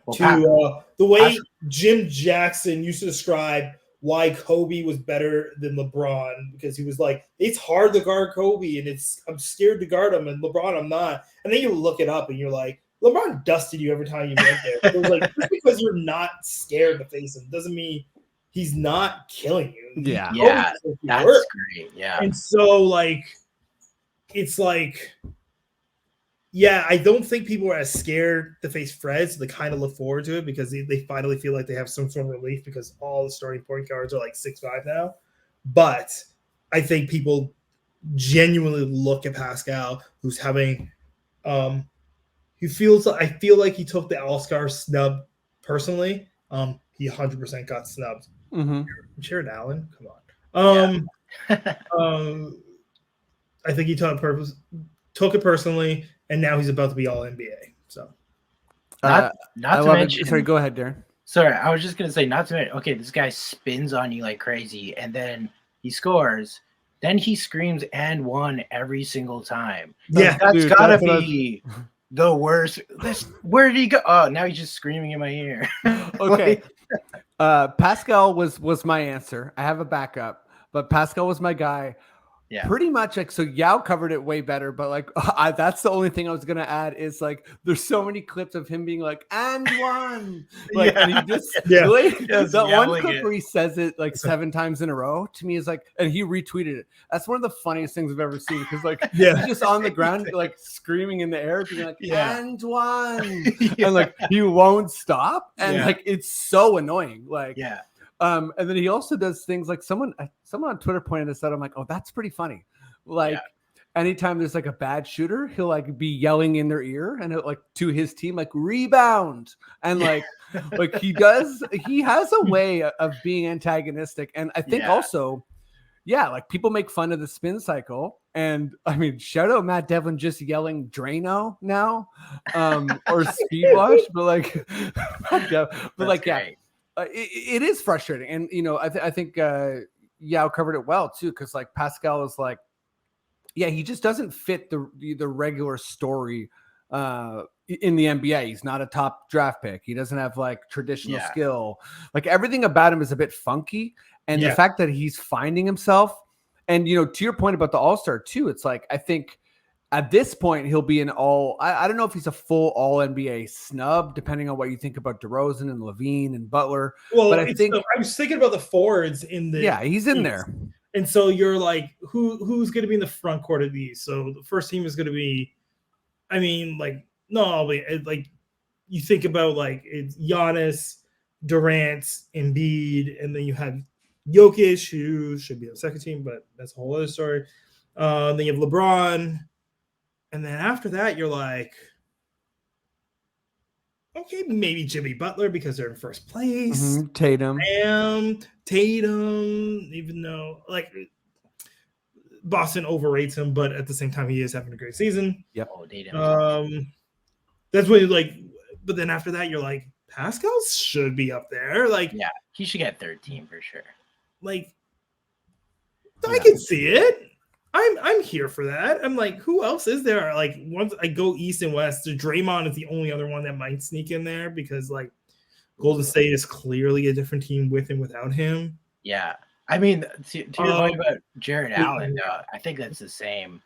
Well, to the way Jim Jackson used to describe why Kobe was better than LeBron, because he was like, it's hard to guard Kobe and I'm scared to guard him, and LeBron I'm not. And then you look it up and you're like, LeBron dusted you every time you went there. It was like, just because you're not scared to face him doesn't mean he's not killing you. Yeah, that's great. Yeah. And so like, it's like, yeah, I don't think people are as scared to face Fred, so they kind of look forward to it because they finally feel like they have some sort of relief because all the starting point guards are like 6'5" now. But I think people genuinely look at Pascal, who's having I feel like he took the All-Star snub personally. He 100% got snubbed. Jared Allen, come on. I think he took it personally. And now he's about to be all NBA. So, not to mention. Sorry, go ahead, Darren. Sorry, I was just gonna say, not to mention. Okay, this guy spins on you like crazy, and then he scores. Then he screams and one every single time. Yeah, that's gotta be the worst. Where did he go? Oh, now he's just screaming in my ear. Okay, Pascal was my answer. I have a backup, but Pascal was my guy. Yeah, pretty much like so. Yaw covered it way better, but like that's the only thing I was gonna add is like there's so many clips of him being like and one, like and he just that one clip where he says it like 7 times in a row to me is like, and he retweeted it. That's one of the funniest things I've ever seen because like he's just on the ground like screaming in the air, being like and one, and like he won't stop, and like it's so annoying, like and then he also does things like someone on Twitter pointed this out. I'm like, oh, that's pretty funny. Like anytime there's like a bad shooter, he'll like be yelling in their ear and like to his team, like rebound. And like he has a way of being antagonistic. And I think also, like people make fun of the spin cycle. And I mean, shout out Matt Devlin just yelling Drano now, or speed wash, but like, it is frustrating. And, you know, I think Yaw covered it well too. Cause like Pascal is like, he just doesn't fit the regular story in the NBA. He's not a top draft pick. He doesn't have like traditional skill. Like everything about him is a bit funky. And the fact that he's finding himself, and, you know, to your point about the All-Star too, it's like, I think at this point he'll be an I don't know if he's a full all NBA snub, depending on what you think about DeRozan and Levine and Butler. Well, but I was thinking about the forwards in the he's in there. And so you're like, who's going to be in the front court of these? So the first team is going to be, I mean, like, like you think about like it's Giannis, Durant, Embiid, and then you have Jokic, who should be on the second team, but that's a whole other story. Then you have LeBron. And then after that, you're like, okay, maybe Jimmy Butler because they're in first place. Tatum, even though like Boston overrates him, but at the same time, he is having a great season. Yep. That's when you're like, but then after that, you're like, Pascal should be up there. Like, he should get third team for sure. Like, I can see it. I'm here for that. I'm like, who else is there? Like, once I go east and west, Draymond is the only other one that might sneak in there because like Golden State is clearly a different team with and without him. Yeah, I mean, to your point about Jared Allen, I think that's the same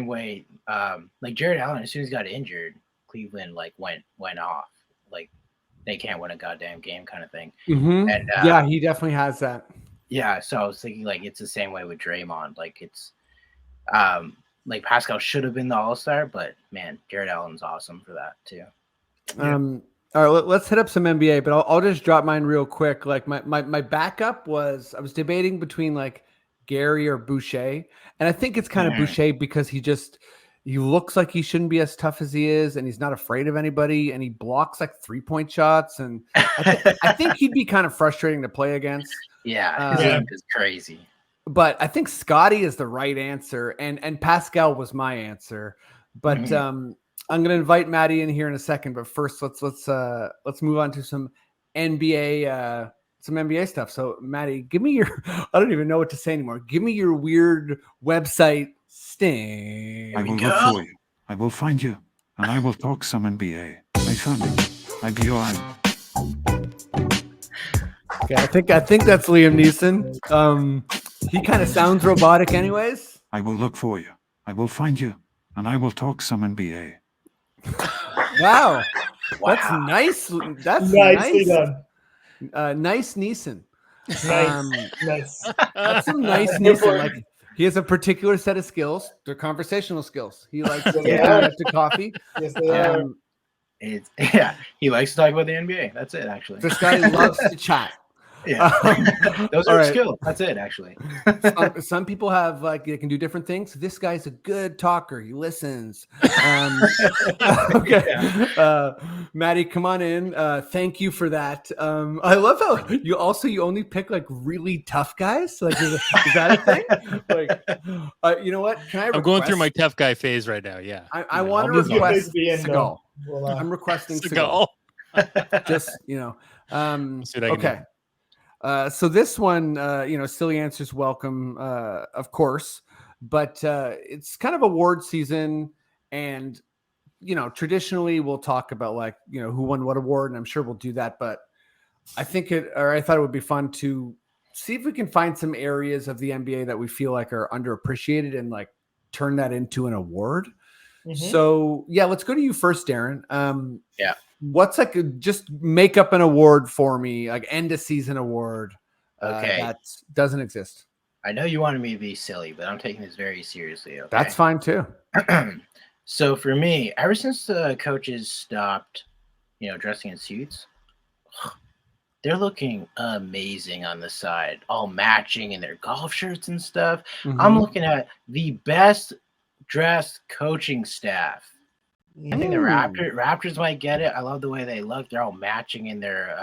way. Like Jared Allen, as soon as he got injured, Cleveland like went off. Like they can't win a goddamn game, kind of thing. And he definitely has that. Yeah, so I was thinking like it's the same way with Draymond. Like it's like Pascal should have been the All-Star, but man, Jared Allen's awesome for that too. All right, let's hit up some NBA, but I'll just drop mine real quick. Like my backup was, I was debating between like Gary or Boucher. And I think it's kind of Boucher because he looks like he shouldn't be as tough as he is, and he's not afraid of anybody, and he blocks like 3-point shots. And I think he'd be kind of frustrating to play against. Yeah, his game is crazy. But I think Scotty is the right answer, and Pascal was my answer. But I'm going to invite Maddie in here in a second. But first, let's move on to some NBA stuff. So, Maddie, give me your I don't even know what to say anymore. Give me your weird website sting. I will look for you. I will find you, and I will talk some NBA. I found it. I be on. Okay, I think that's Liam Neeson. He kind of sounds robotic, anyways. I will look for you. I will find you, and I will talk some NBA. Wow. That's nice. That's Nicely nice. done. Nice Neeson. Nice. That's some nice Neeson. Like, he has a particular set of skills. They're conversational skills. He likes to get down to coffee. Yes, they are. He likes to talk about the NBA. That's it, actually. This guy loves to chat. Yeah, those all are right. skills. That's it, actually. Some people have they can do different things. This guy's a good talker. He listens. Okay, Maddie, come on in. Thank you for that. I love how you only pick like really tough guys. Like, is that a thing? Like, you know what? I'm going through my tough guy phase right now. Yeah, I want to request Seagal. Well, I'm requesting Seagal. Just okay. So this one, silly answers welcome, of course, but it's kind of award season, and traditionally we'll talk about who won what award, and I'm sure we'll do that. But I thought it would be fun to see if we can find some areas of the NBA that we feel like are underappreciated and turn that into an award. Mm-hmm. So let's go to you first, Darren. What's just make up an award for me, like end of season award. That doesn't exist. I know you wanted me to be silly, but I'm taking this very seriously. Okay? That's fine too. So for me, ever since the coaches stopped, dressing in suits, they're looking amazing on the side, all matching in their golf shirts and stuff. Mm-hmm. I'm looking at the best dressed coaching staff. I think the Raptors might get it. I love the way they look. They're all matching in their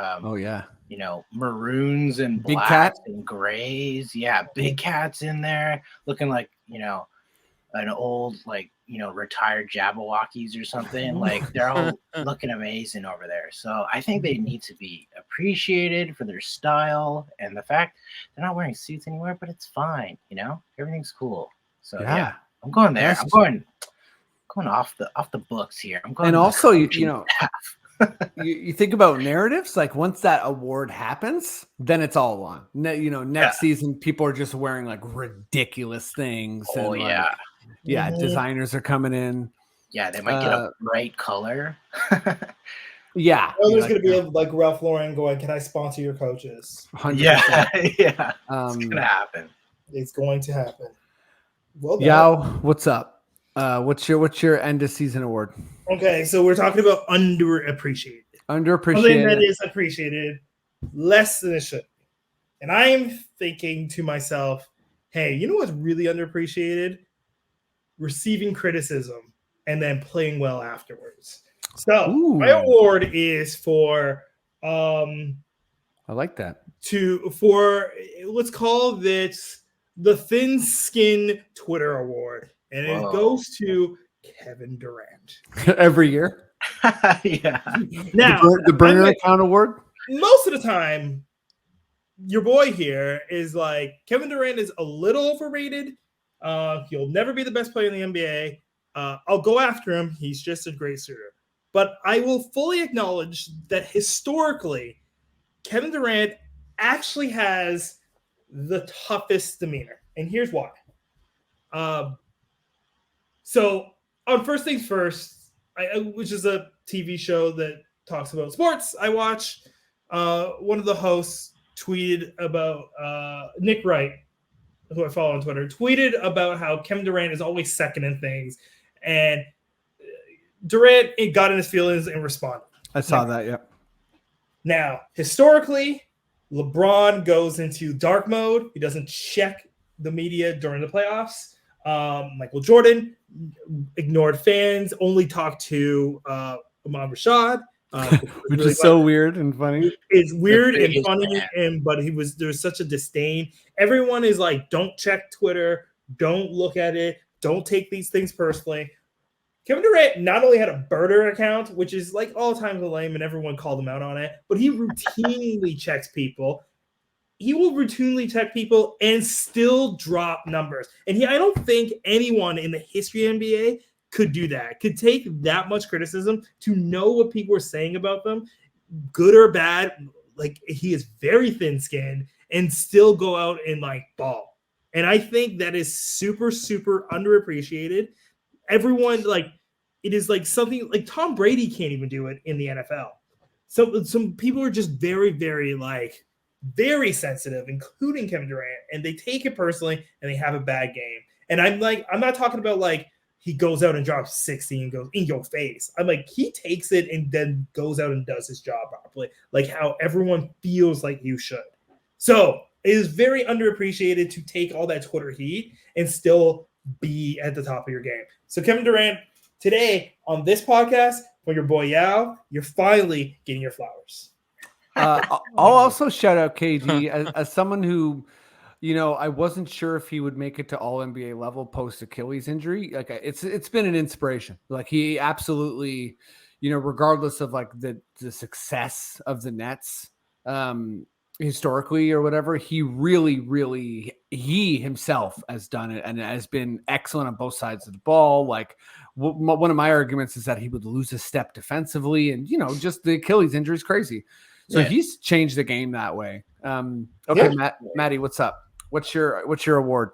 maroons and blacks and grays. Yeah, Big Cat's in there looking like, an old retired Jabberwockies or something. Like, they're all looking amazing over there. So I think they need to be appreciated for their style and the fact they're not wearing suits anymore, but it's fine, everything's cool. So yeah I'm going there. I'm going off the books here. I'm going. And also, you think about narratives. Like, once that award happens, then it's all on. Next season, people are just wearing ridiculous things. Oh, and designers are coming in. Yeah, they might get a bright color. Yeah, there's going to be like Ralph Lauren going, "Can I sponsor your coaches?" 100%. Yeah, it's going to happen. It's going to happen. Well done. Yaw, what's up? What's your end of season award? Okay, so we're talking about underappreciated. Something that is appreciated less than it should be. And I am thinking to myself, hey, you know what's really underappreciated? Receiving criticism and then playing well afterwards. So my award is for I like that. Let's call this the Thin Skin Twitter Award. And it goes to Kevin Durant. Every year? Yeah. Now, the Burner Account Award? Most of the time, your boy here is like, Kevin Durant is a little overrated. He'll never be the best player in the NBA. I'll go after him. He's just a great shooter. But I will fully acknowledge that historically, Kevin Durant actually has the toughest demeanor. And here's why. So on First Things First, which is a TV show that talks about sports, I watch. One of the hosts tweeted about Nick Wright, who I follow on Twitter, tweeted about how Kevin Durant is always second in things, and Durant got in his feelings and responded. I saw that. Yeah. Now, historically, LeBron goes into dark mode. He doesn't check the media during the playoffs. Michael Jordan ignored fans, only talked to Ahmad Rashad, which is so weird and funny. It's weird and funny, but there's such a disdain. Everyone is like, don't check Twitter, don't look at it, don't take these things personally. Kevin Durant not only had a burner account, which is like all times lame, and everyone called him out on it, but he routinely checks people. He will routinely check people and still drop numbers. And I don't think anyone in the history of NBA could do that, could take that much criticism to know what people are saying about them, good or bad. Like, he is very thin-skinned and still go out and like ball. And I think that is super, super underappreciated. Everyone, like, it is like something like Tom Brady can't even do it in the NFL. So some people are just very, very like very sensitive, including Kevin Durant, and they take it personally and they have a bad game. And I'm not talking about like he goes out and drops 60 and goes in your face. I'm like, he takes it and then goes out and does his job properly, like how everyone feels like you should. So it is very underappreciated to take all that Twitter heat and still be at the top of your game. So Kevin Durant, today on this podcast, for your boy Yaw, you're finally getting your flowers. I'll also shout out KD as someone who, I wasn't sure if he would make it to all NBA level post Achilles injury. Like, it's been an inspiration. Like, he absolutely, regardless of like the success of the Nets, historically or whatever, he really he himself has done it and has been excellent on both sides of the ball. Like, one of my arguments is that he would lose a step defensively, and just the Achilles injury is crazy. So he's changed the game that way. Okay, Matty, what's up? What's your award?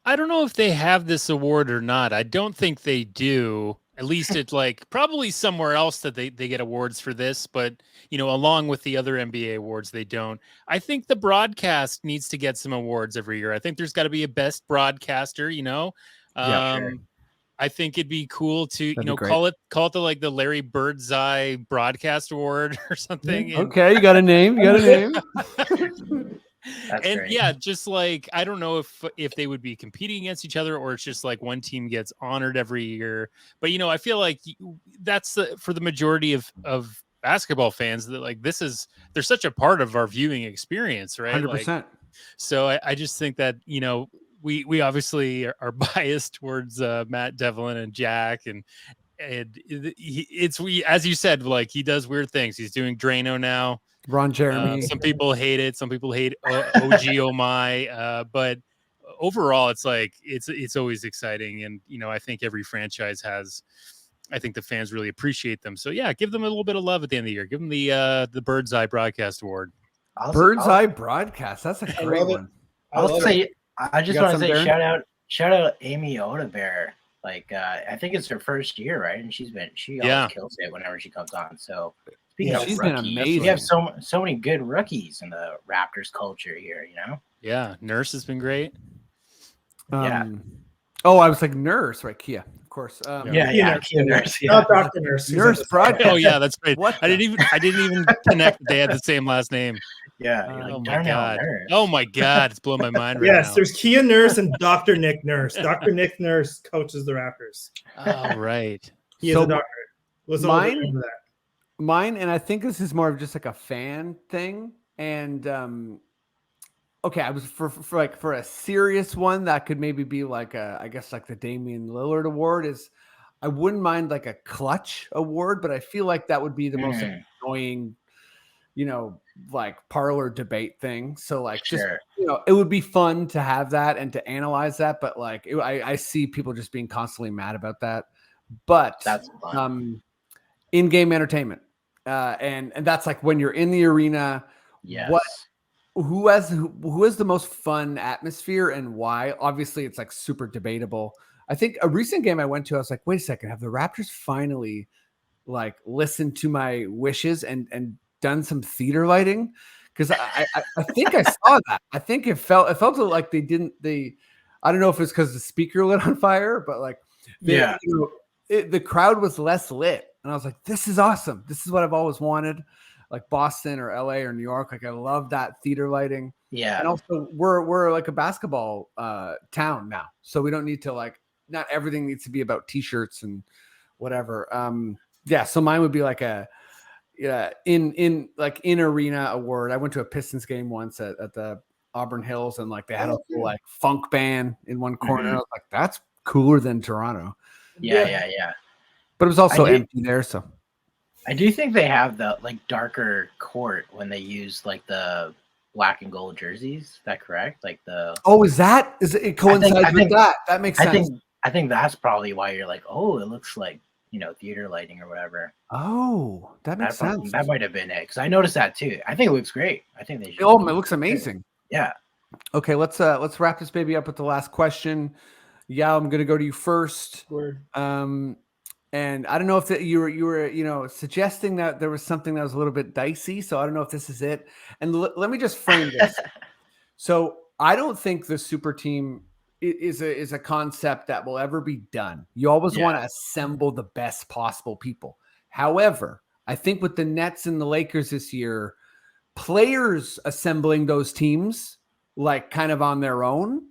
I don't know if they have this award or not. I don't think they do. At least it's like probably somewhere else that they get awards for this, but along with the other NBA awards, they don't. I think the broadcast needs to get some awards every year. I think there's got to be a best broadcaster. Sure. I think it'd be cool to call it the Larry Birdseye Broadcast Award or something. Okay, you got a name. That's and great. Yeah, just like I don't know if they would be competing against each other or it's just like one team gets honored every year. But I feel like that's for the majority of basketball fans that like they're such a part of our viewing experience, right? 100%. Like, so I just think that we obviously are biased towards Matt Devlin and Jack and as you said, like he does weird things. He's doing Drano now. Ron Jeremy. Some people hate it. Some people hate OG Oh My. But overall, it's like it's always exciting, and I think every franchise has. I think the fans really appreciate them. So yeah, give them a little bit of love at the end of the year. Give them the Bird's Eye Broadcast Award. Bird's Eye Broadcast. That's a great one. I just want to say shout out Amy Odebear. Like I think it's her first year, right? And she always kills it whenever she comes on. So she's been amazing. We have so many good rookies in the Raptors culture here, Yeah, Nurse has been great. Oh, I was like Nurse, right? Kia, of course. Kia Nurse. Yeah. Not Dr. Nurse. Nurse Broadcast. Oh yeah, that's great. I didn't even connect that they had the same last name. Yeah. Oh my god. Oh my god, it's blowing my mind right yes, now. There's Kia Nurse and Dr. Nick Nurse. Dr. Nick Nurse coaches the Raptors. Oh right. He is a doctor. Mine, and I think this is more of just like a fan thing. And okay, I was for a serious one that could maybe be like I guess like the Damian Lillard award is. I wouldn't mind like a clutch award, but I feel like that would be the most annoying, like parlor debate thing. So like just it would be fun to have that and to analyze that, but like I see people just being constantly mad about that. But that's fun. In-game entertainment. And that's like when you're in the arena, who has the most fun atmosphere and why? Obviously, it's like super debatable. I think a recent game I went to, I was like, wait a second, have the Raptors finally like listened to my wishes and done some theater lighting? Because I think I saw that. I think it felt like they I don't know if it's because the speaker lit on fire, but like the crowd was less lit. And I was like, this is awesome. This is what I've always wanted. Like Boston or LA or New York. Like I love that theater lighting. Yeah. And also we're like a basketball town now. So we don't need to like, not everything needs to be about t-shirts and whatever. Yeah. So mine would be like a, in arena award. I went to a Pistons game once at the Auburn Hills, and like they had a whole like funk band in one corner. I was like, that's cooler than Toronto. Yeah. But it was also empty there. So I do think they have the like darker court when they use like the black and gold jerseys. Is that correct? Like the is it coincides with that? That makes sense. I think that's probably why you're like, oh, it looks like, you know, theater lighting or whatever. Oh, that makes sense. That might have been it, because I noticed that too. I think it looks great. I think they should. Oh, it looks amazing. Yeah. Okay, let's wrap this baby up with the last question. Yeah, I'm gonna go to you first. Word. And I don't know if you were suggesting that there was something that was a little bit dicey. So I don't know if this is it. And let me just frame this. So I don't think the super team is a concept that will ever be done. You always want to assemble the best possible people. However, I think with the Nets and the Lakers this year, players assembling those teams like kind of on their own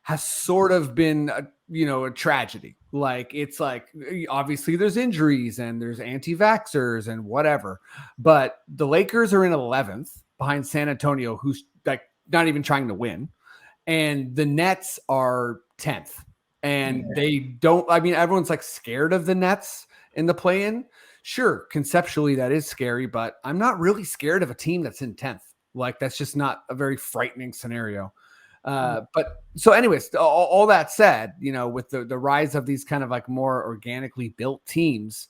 has sort of been a tragedy. Like, it's like, obviously there's injuries and there's anti-vaxxers and whatever, but the Lakers are in 11th behind San Antonio, who's like not even trying to win. And the Nets are 10th, and they don't, I mean, everyone's like scared of the Nets in the play-in. Sure, conceptually that is scary, but I'm not really scared of a team that's in 10th. Like, that's just not a very frightening scenario. But so anyways, all that said, with the rise of these kind of like more organically built teams,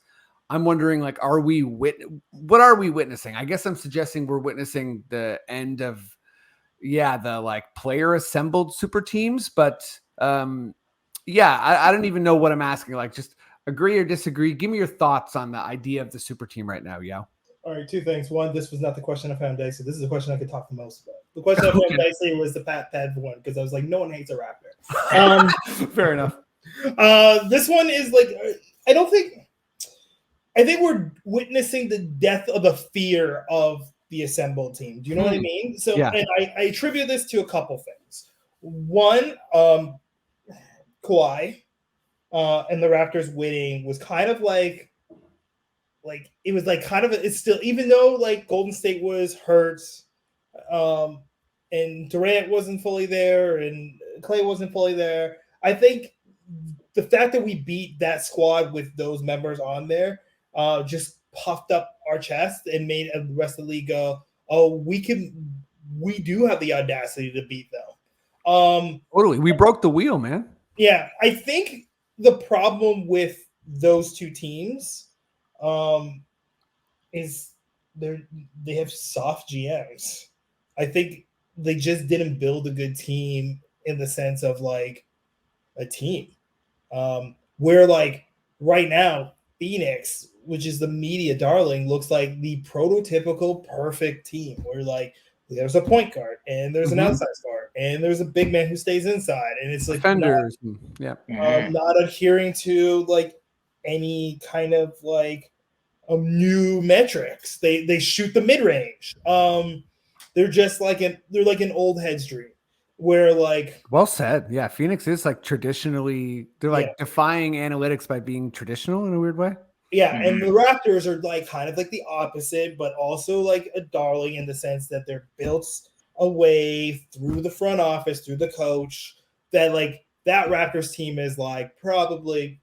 I'm wondering, like, what are we witnessing? I guess I'm suggesting we're witnessing the end of, the like player assembled super teams, but I don't even know what I'm asking. Like, just agree or disagree. Give me your thoughts on the idea of the super team right now. Yeah. All right, two things. One, this was not the question I found dicey. This is the question I could talk the most about. The question I found dicey was the Pat Beverley one, because I was like, no one hates a Raptor. Fair enough. This one is like, I think we're witnessing the death of the fear of the assembled team. Do you know what I mean? So, and I attribute this to a couple things. One, Kawhi and the Raptors winning was kind of like it was like kind of it's still, even though like Golden State was hurt, and Durant wasn't fully there and Clay wasn't fully there, I think the fact that we beat that squad with those members on there just puffed up our chest and made the rest of the league go, oh, we do have the audacity to beat them. Totally, we broke the wheel, man. Yeah, I think the problem with those two teams is they have soft GMs. I think they just didn't build a good team in the sense of like a team. Where like right now, Phoenix, which is the media darling, looks like the prototypical perfect team where like there's a point guard and there's an outside guard and there's a big man who stays inside, and it's like defenders, not adhering to like any kind of like new metrics. They shoot the mid range. They're just like an old head's dream. Where like, well said. Yeah, Phoenix is like traditionally, they're like defying analytics by being traditional in a weird way. Yeah, and the Raptors are like kind of like the opposite, but also like a darling in the sense that they're built a way through the front office, through the coach, that like that Raptors team is like probably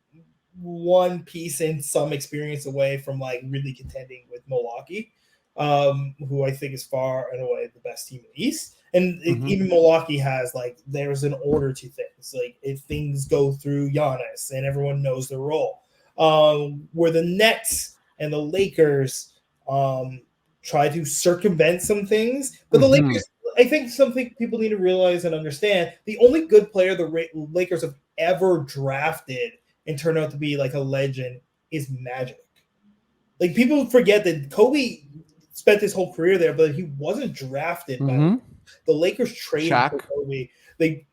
one piece and some experience away from like really contending with Milwaukee, who I think is far and away the best team in the East. And even Milwaukee has like, there's an order to things. Like if things go through Giannis and everyone knows their role. Where the Nets and the Lakers try to circumvent some things. But the Lakers, I think something people need to realize and understand, the only good player the Lakers have ever drafted and turned out to be like a legend is Magic. Like people forget that Kobe spent his whole career there, but he wasn't drafted by the Lakers traded for Kobe.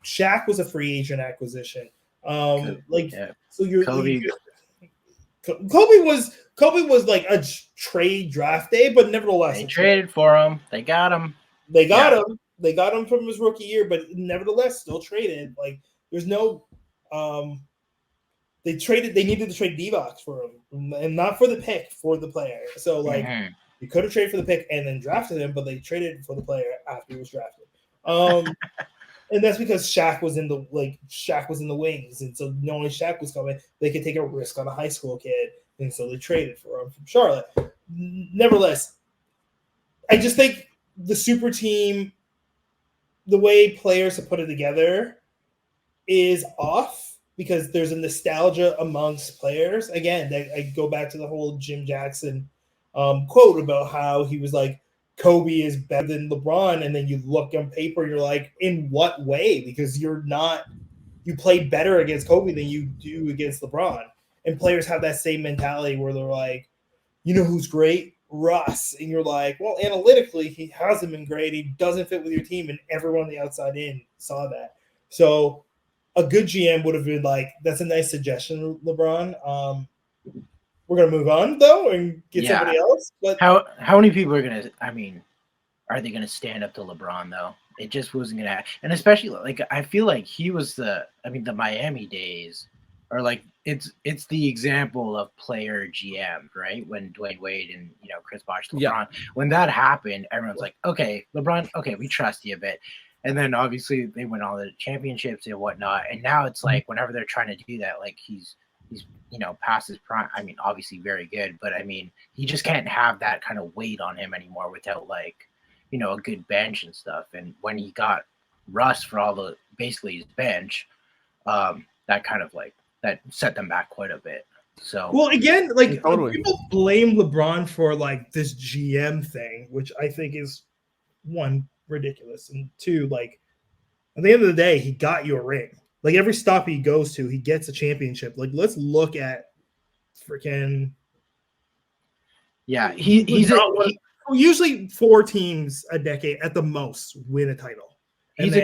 Shaq was a free agent acquisition. So you're Kobe was like a trade draft day, but nevertheless they traded for him. They got him. They got him. They got him from his rookie year, but nevertheless, still traded. Like, there's no, they needed to trade Divock for him, and not for the pick, for the player. So, like, you could have traded for the pick and then drafted him, but they traded for the player after he was drafted. And that's because Shaq was in the wings, and so knowing Shaq was coming, they could take a risk on a high school kid, and so they traded for him from Charlotte. Nevertheless, I just think the super team, the way players have put it together, is off because there's a nostalgia amongst players. Again, I go back to the whole Jim Jackson quote about how he was like, Kobe is better than LeBron, and then you look on paper and you're like, in what way? Because you play better against Kobe than you do against LeBron. And players have that same mentality where they're like, you know who's great? Russ. And you're like, well, analytically, he hasn't been great. He doesn't fit with your team, and everyone on the outside in saw that. So a good GM would have been like, that's a nice suggestion, LeBron. We're gonna move on though and get somebody else. But how many people are gonna? I mean, are they gonna stand up to LeBron though? It just wasn't gonna. And especially like I feel like he was the Miami days are like it's the example of player GM, right? When Dwayne Wade and Chris Bosh LeBron, when that happened, everyone's like, okay, LeBron, okay, we trust you a bit. And then obviously they win all the championships and whatnot. And now it's like whenever they're trying to do that, like he's past his prime. I mean, obviously very good, but I mean, he just can't have that kind of weight on him anymore without like, a good bench and stuff. And when he got Russ for all the basically his bench, that kind of like that set them back quite a bit. So well, again, like people blame LeBron for like this GM thing, which I think is one, ridiculous, and two, like at the end of the day, he got you a ring. Like every stop he goes to, he gets a championship. Like let's look at freaking. Yeah, usually 4 teams a decade at the most win a title. He's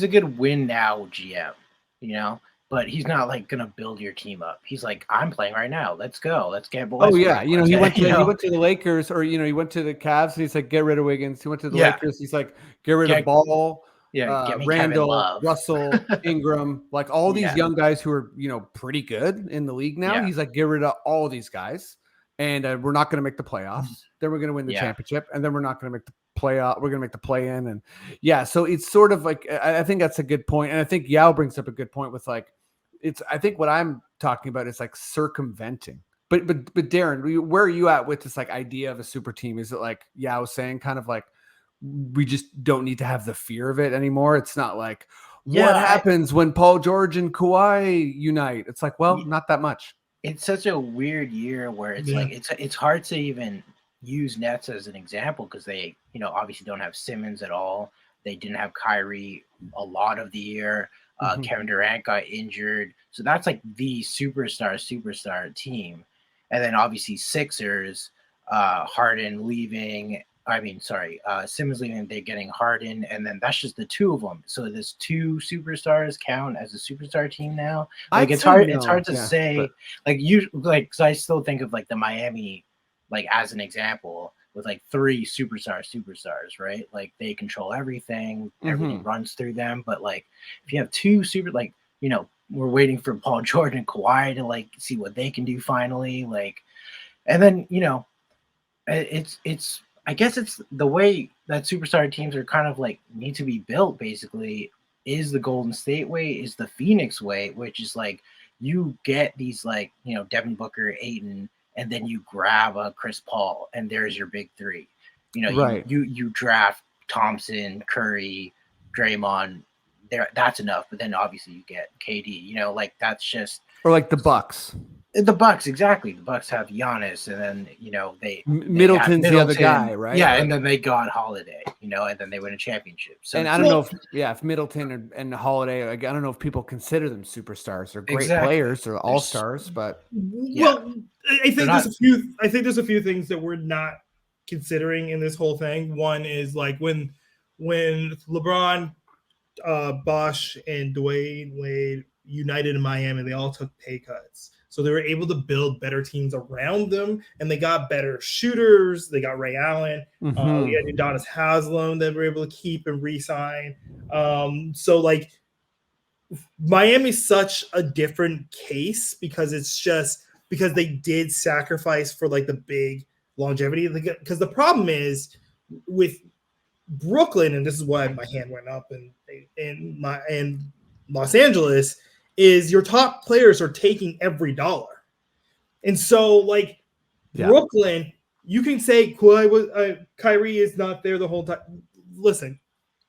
a good win now GM, but he's not like gonna build your team up. He's like, I'm playing right now. Let's go. Let's get boys. Oh yeah, he went to the Lakers, or he went to the Cavs, and he's like, get rid of Wiggins. He went to the Lakers. He's like, get rid of Ball. Yeah, Randall, Russell, Ingram, like all these young guys who are pretty good in the league now. He's like, get rid of all these guys, and we're not going to make the playoffs. Then we're going to win the championship, and then we're not going to make the playoff. We're going to make the play-in, and so it's sort of like I think that's a good point, and I think Yaw brings up a good point with like I think what I'm talking about is like circumventing. But Darren, where are you at with this like idea of a super team? Is it like Yaw was saying, kind of like, we just don't need to have the fear of it anymore? It's not like what happens when Paul George and Kawhi unite. It's like, well, not that much. It's such a weird year where it's like it's hard to even use Nets as an example because they obviously don't have Simmons at all. They didn't have Kyrie a lot of the year. Kevin Durant got injured, so that's like the superstar team. And then obviously Sixers, Harden leaving. Simmons leaving, they're getting Harden, and then that's just the 2 of them. So does 2 superstars count as a superstar team now? Like it's hard to say. But because I still think of like the Miami, like as an example, with like 3 superstars, right? Like they control everything, everything runs through them. But like if you have 2 we're waiting for Paul George and Kawhi to like see what they can do finally, like, and then it's. I guess it's the way that superstar teams are kind of like need to be built basically is the Golden State way, is the Phoenix way, which is like you get these like, Devin Booker, Ayton, and then you grab a Chris Paul and there's your big 3. You draft Thompson, Curry, Draymond, that's enough. But then obviously you get KD, like that's just. Or like the Bucks. The Bucks, exactly. The Bucks have Giannis, and then Middleton's the other guy, right? Yeah, and then they got Holiday, and then they win a championship. So and I don't know if Middleton and Holiday, I don't know if people consider them superstars. They're great players, or all stars, but well, I think there's a few things that we're not considering in this whole thing. One is like when LeBron, Bosh, and Dwayne Wade united in Miami, they all took pay cuts. So they were able to build better teams around them, and they got better shooters. They got Ray Allen. We had Udonis Haslem that were able to keep and re-sign. So like Miami's such a different case because it's just because they did sacrifice for like the big longevity. Because the problem is with Brooklyn, and this is why my hand went up in Los Angeles, is your top players are taking every dollar. And so like Brooklyn, you can say Kyrie is not there the whole time. Listen,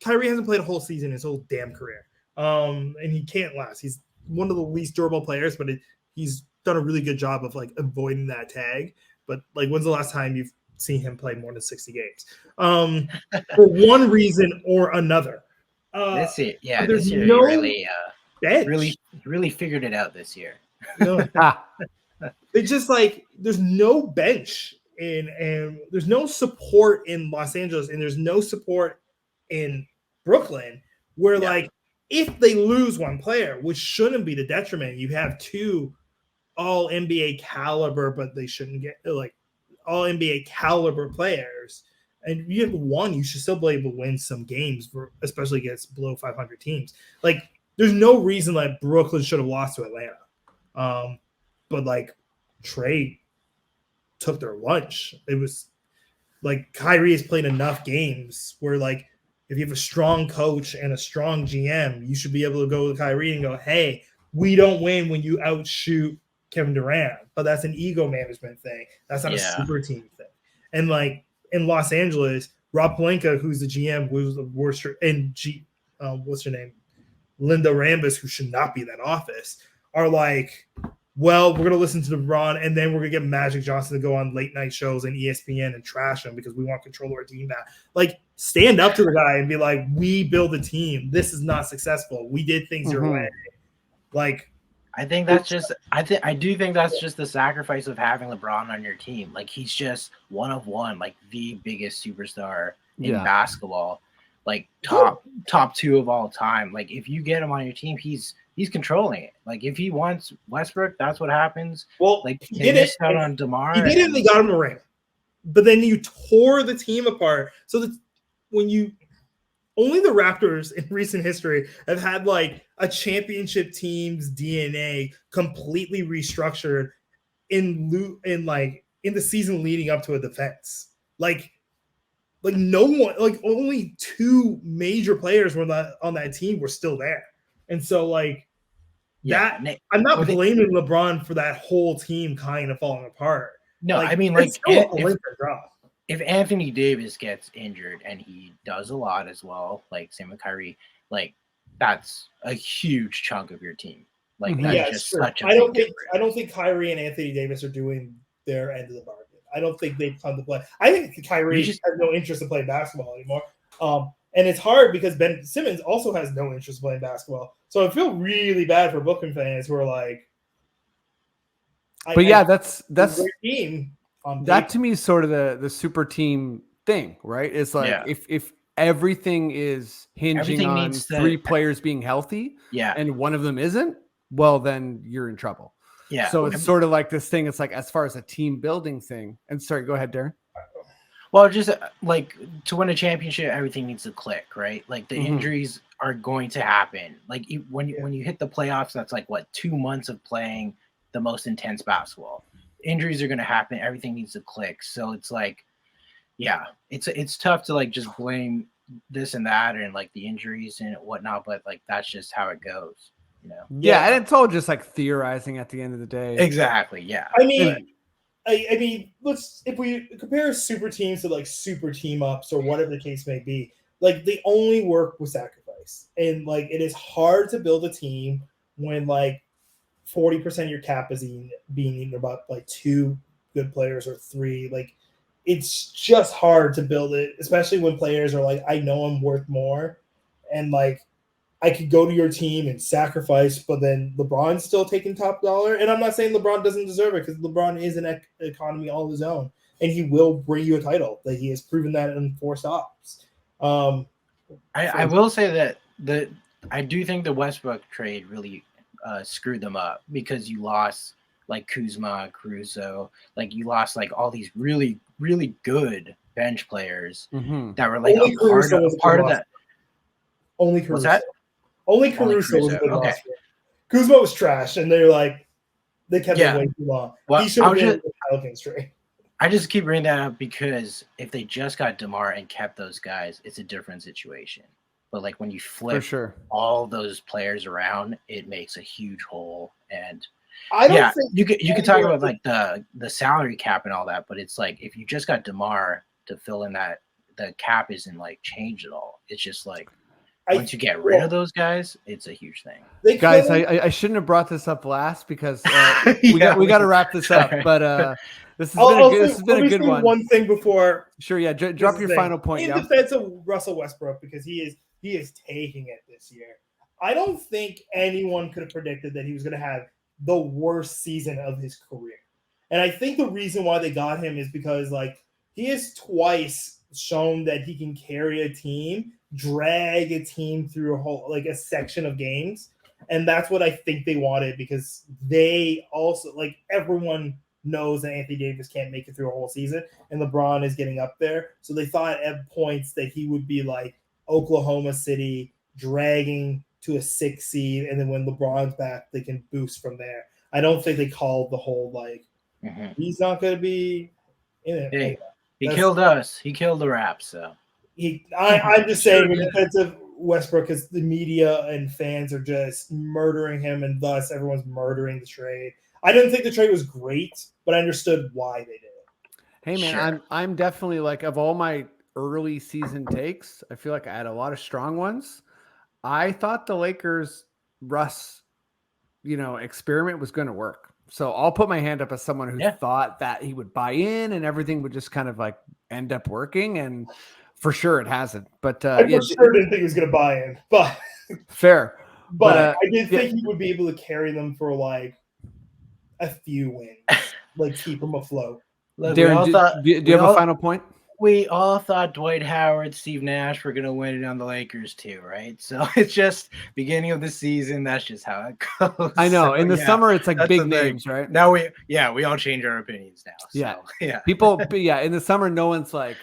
Kyrie hasn't played a whole season his whole damn career. And he can't last. He's one of the least durable players, but he's done a really good job of like avoiding that tag. But like, when's the last time you've seen him play more than 60 games? For one reason or another. This year, really figured it out this year. It's just like there's no bench and there's no support in Los Angeles, and there's no support in Brooklyn, where like if they lose one player, which shouldn't be the detriment, you have two all NBA caliber, but they shouldn't get like all NBA caliber players, and you have one, you should still be able to win some games, especially against below 500 teams. Like there's no reason that Brooklyn should have lost to Atlanta. But like Trey took their lunch. It was like Kyrie has played enough games where like if you have a strong coach and a strong GM, you should be able to go to Kyrie and go, hey, we don't win when you outshoot Kevin Durant. But that's an ego management thing. That's not a super team thing. And like in Los Angeles, Rob Pelinka, who's the GM, was the worst, and what's her name? Linda Rambis, who should not be in that office, are like, well, we're going to listen to LeBron, and then we're going to get Magic Johnson to go on late night shows and ESPN and trash him because we want control of our team back. Like, stand up to the guy and be like, we build a team. This is not successful. We did things your way. Like, I think that's just I do think that's just the sacrifice of having LeBron on your team. Like, he's just one of one, like the biggest superstar in basketball, like top two of all time. Like, if you get him on your team, he's controlling it. Like, if he wants Westbrook, that's what happens. Well, like he did it on DeMar. He did it and they got him a ring. But then you tore the team apart. So that when you only the Raptors in recent history have had like a championship team's DNA completely restructured in the season leading up to a defense. Like no one, like only two major players were on that team were still there. And so like I'm not blaming LeBron for that whole team kind of falling apart. No, like, I mean, like if Anthony Davis gets injured, and he does a lot as well, like same with Kyrie, like that's a huge chunk of your team. Like that's just such a I don't think Kyrie and Anthony Davis are doing their end of the bargain. I don't think they've come to play. I think Kyrie has no interest in playing basketball anymore. And it's hard because Ben Simmons also has no interest in playing basketball. So I feel really bad for Brooklyn fans who are like, that's a great team. That to me is sort of the super team thing, right? It's like if everything is hinging on three players being healthy, and one of them isn't, well, then you're in trouble. Yeah. So it's sort of like this thing. It's like as far as a team building thing. And sorry, go ahead, Darren. Well, just like to win a championship, everything needs to click, right? Like the injuries are going to happen. Like when you hit the playoffs, that's like 2 months of playing the most intense basketball. Injuries are going to happen. Everything needs to click. So it's like, it's tough to like just blame this and that and like the injuries and whatnot, but like that's just how it goes, you know? Yeah, and it's all just like theorizing at the end of the day. Exactly. Yeah. I mean, if we compare super teams to like super team ups or whatever the case may be, like they only work with sacrifice, and like it is hard to build a team when like 40% of your cap is being eaten about like 2 good players or 3. Like it's just hard to build it, especially when players are like, I know I'm worth more, and like I could go to your team and sacrifice, but then LeBron's still taking top dollar. And I'm not saying LeBron doesn't deserve it, because LeBron is an economy all his own, and he will bring you a title. That he has proven that in 4 stops. I will say that I do think the Westbrook trade really screwed them up, because you lost like Kuzma, Caruso. Like you lost like all these really, really good bench players that were like Only a part Caruso was a good of loss. that. Only Caruso. What's that? Only Caruso was a good Okay. loss for him. Kuzma was trash, and they're like, they kept Yeah. him way too long. Well, He should have been in the Pelicans trade. I just keep bringing that up because if they just got DeMar and kept those guys, it's a different situation. But like when you flip all those players around, it makes a huge hole. And I don't think you could talk about like the salary cap and all that, but it's like if you just got DeMar to fill in that, the cap isn't like changed at all. It's just like once you get rid of those guys, it's a huge thing. Guys, I shouldn't have brought this up last because we got to wrap this up. But this has been a good one. One thing before, sure, yeah. Drop your final point. In defense of Russell Westbrook, because he is taking it this year. I don't think anyone could have predicted that he was going to have the worst season of his career, and I think the reason why they got him is because like he has twice shown that he can carry a team, drag a team through a section of games, and that's what I think they wanted because they also like everyone knows that Anthony Davis can't make it through a whole season, and LeBron is getting up there. So they thought at points that he would be like Oklahoma City, dragging to a 6 seed, and then when LeBron's back, they can boost from there. I don't think they called the whole like he's not going to be in it. Hey, he killed us. He killed the Raps. So I'm just saying, in defense of Westbrook, because the media and fans are just murdering him, and thus everyone's murdering the trade. I didn't think the trade was great, but I understood why they did it. Hey man, I'm definitely like of all my early season takes, I feel like I had a lot of strong ones. I thought the Lakers Russ, experiment was going to work. So I'll put my hand up as someone who thought that he would buy in and everything would just kind of like end up working, and for sure it hasn't. But I for sure didn't think he was going to buy in, but fair. But I did think he would be able to carry them for like a few wins, like keep them afloat. Look, Darren, do you have a final point? We all thought Dwight Howard, Steve Nash were going to win it on the Lakers too, right? So it's just beginning of the season. That's just how it goes. I know. In the summer, it's like big names, right? Now we all change our opinions now. So, yeah. People, in the summer, no one's like,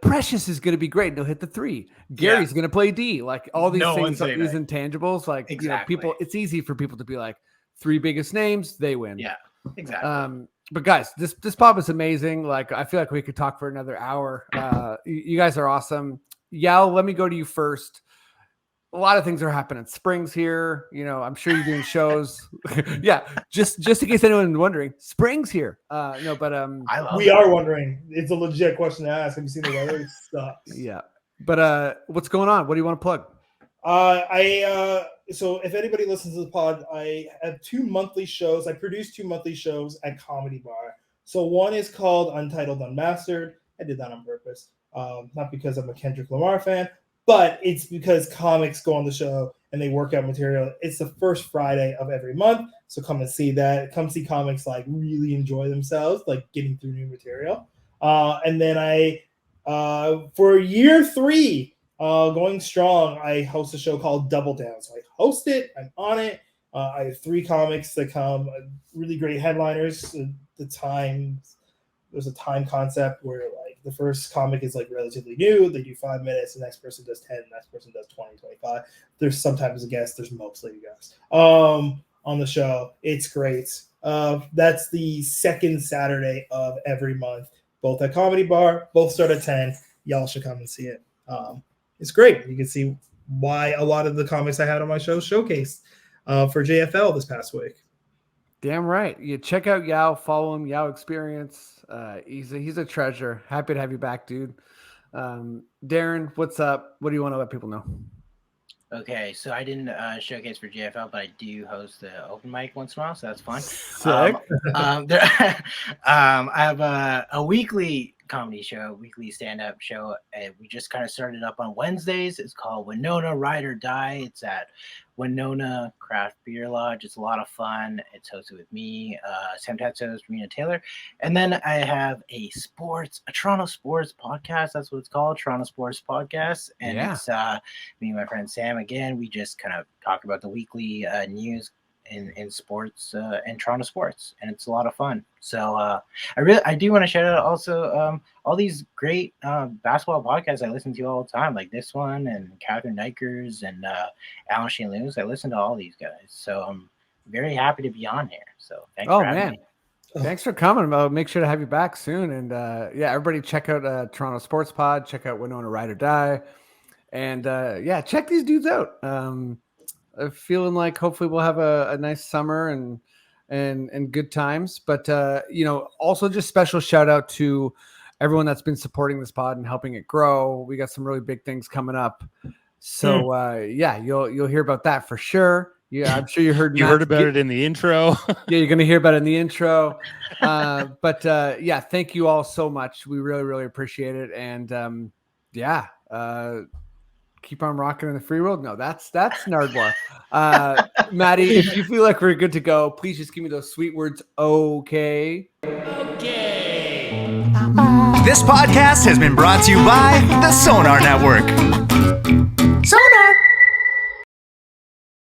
Precious is going to be great. And he'll hit the 3. Gary's going to play D. Like all these things, these intangibles, like people. It's easy for people to be like 3 biggest names, they win. Yeah, exactly. But guys, this pod is amazing. Like I feel like we could talk for another hour. You guys are awesome. Yaw, let me go to you first. A lot of things are happening. Spring's here. I'm sure you're doing shows. Yeah, just in case anyone's wondering, spring's here. No, but we are wondering. It's a legit question to ask. Have you seen the weather? It sucks. Yeah, but what's going on? What do you want to plug? So if anybody listens to the pod, I have 2 monthly shows. I produce 2 monthly shows at Comedy Bar. So one is called Untitled Unmastered. I did that on purpose. Not because I'm a Kendrick Lamar fan, but it's because comics go on the show and they work out material. It's the first Friday of every month. So come and see that. Come see comics like really enjoy themselves, like getting through new material. And then for year 3, going strong, I host a show called Double Down. So I host it. I'm on it. I have 3 comics that come, really great headliners. There's a time concept where like the first comic is like relatively new. They do 5 minutes. The next person does 10. The next person does 20, 25. There's sometimes a guest. There's mostly a guest on the show. It's great. That's the second Saturday of every month, both at Comedy Bar. Both start at 10. Y'all should come and see it. It's great. You can see why a lot of the comics I had on my show showcased for JFL this past week. Damn right. You check out Yaw, follow him, Yaw Experience. He's a treasure. Happy to have you back, dude. Darren, what's up? What do you want to let people know? Okay, so I didn't showcase for JFL, but I do host the open mic once in a while, so that's fun. Sick. I have a weekly comedy show, weekly stand-up show. We just kind of started up on Wednesdays. It's called Winona Ride or Die. It's at Winona Craft Beer Lodge. It's a lot of fun. It's hosted with me, Sam Tatsos, Marina Taylor. And then I have a Toronto sports podcast. That's what it's called, Toronto Sports Podcast. And it's me and my friend Sam again. We just kind of talk about the weekly news in sports in Toronto sports, and it's a lot of fun. So I do want to shout out also all these great basketball podcasts I listen to all the time, like this one and Catherine Nikers and Alan Shane Lewis. I listen to all these guys, so I'm very happy to be on here. So thanks for having me. Thanks for coming. I'll make sure to have you back soon. And yeah, everybody check out Toronto Sports Pod. Check out Winona Ride or Die. And yeah, check these dudes out. I'm feeling like hopefully we'll have a nice summer and good times. But you know, also just special shout out to everyone that's been supporting this pod and helping it grow. We got some really big things coming up. So yeah, you'll hear about that for sure. Yeah, I'm sure you heard. You heard about it in the intro. Yeah, you're gonna hear about it in the intro. But yeah, thank you all so much. We really, really appreciate it. And yeah, keep on rocking in the free world. No, that's Nardwar. Maddie, if you feel like we're good to go, please just give me those sweet words. Okay. This podcast has been brought to you by the Sonar Network.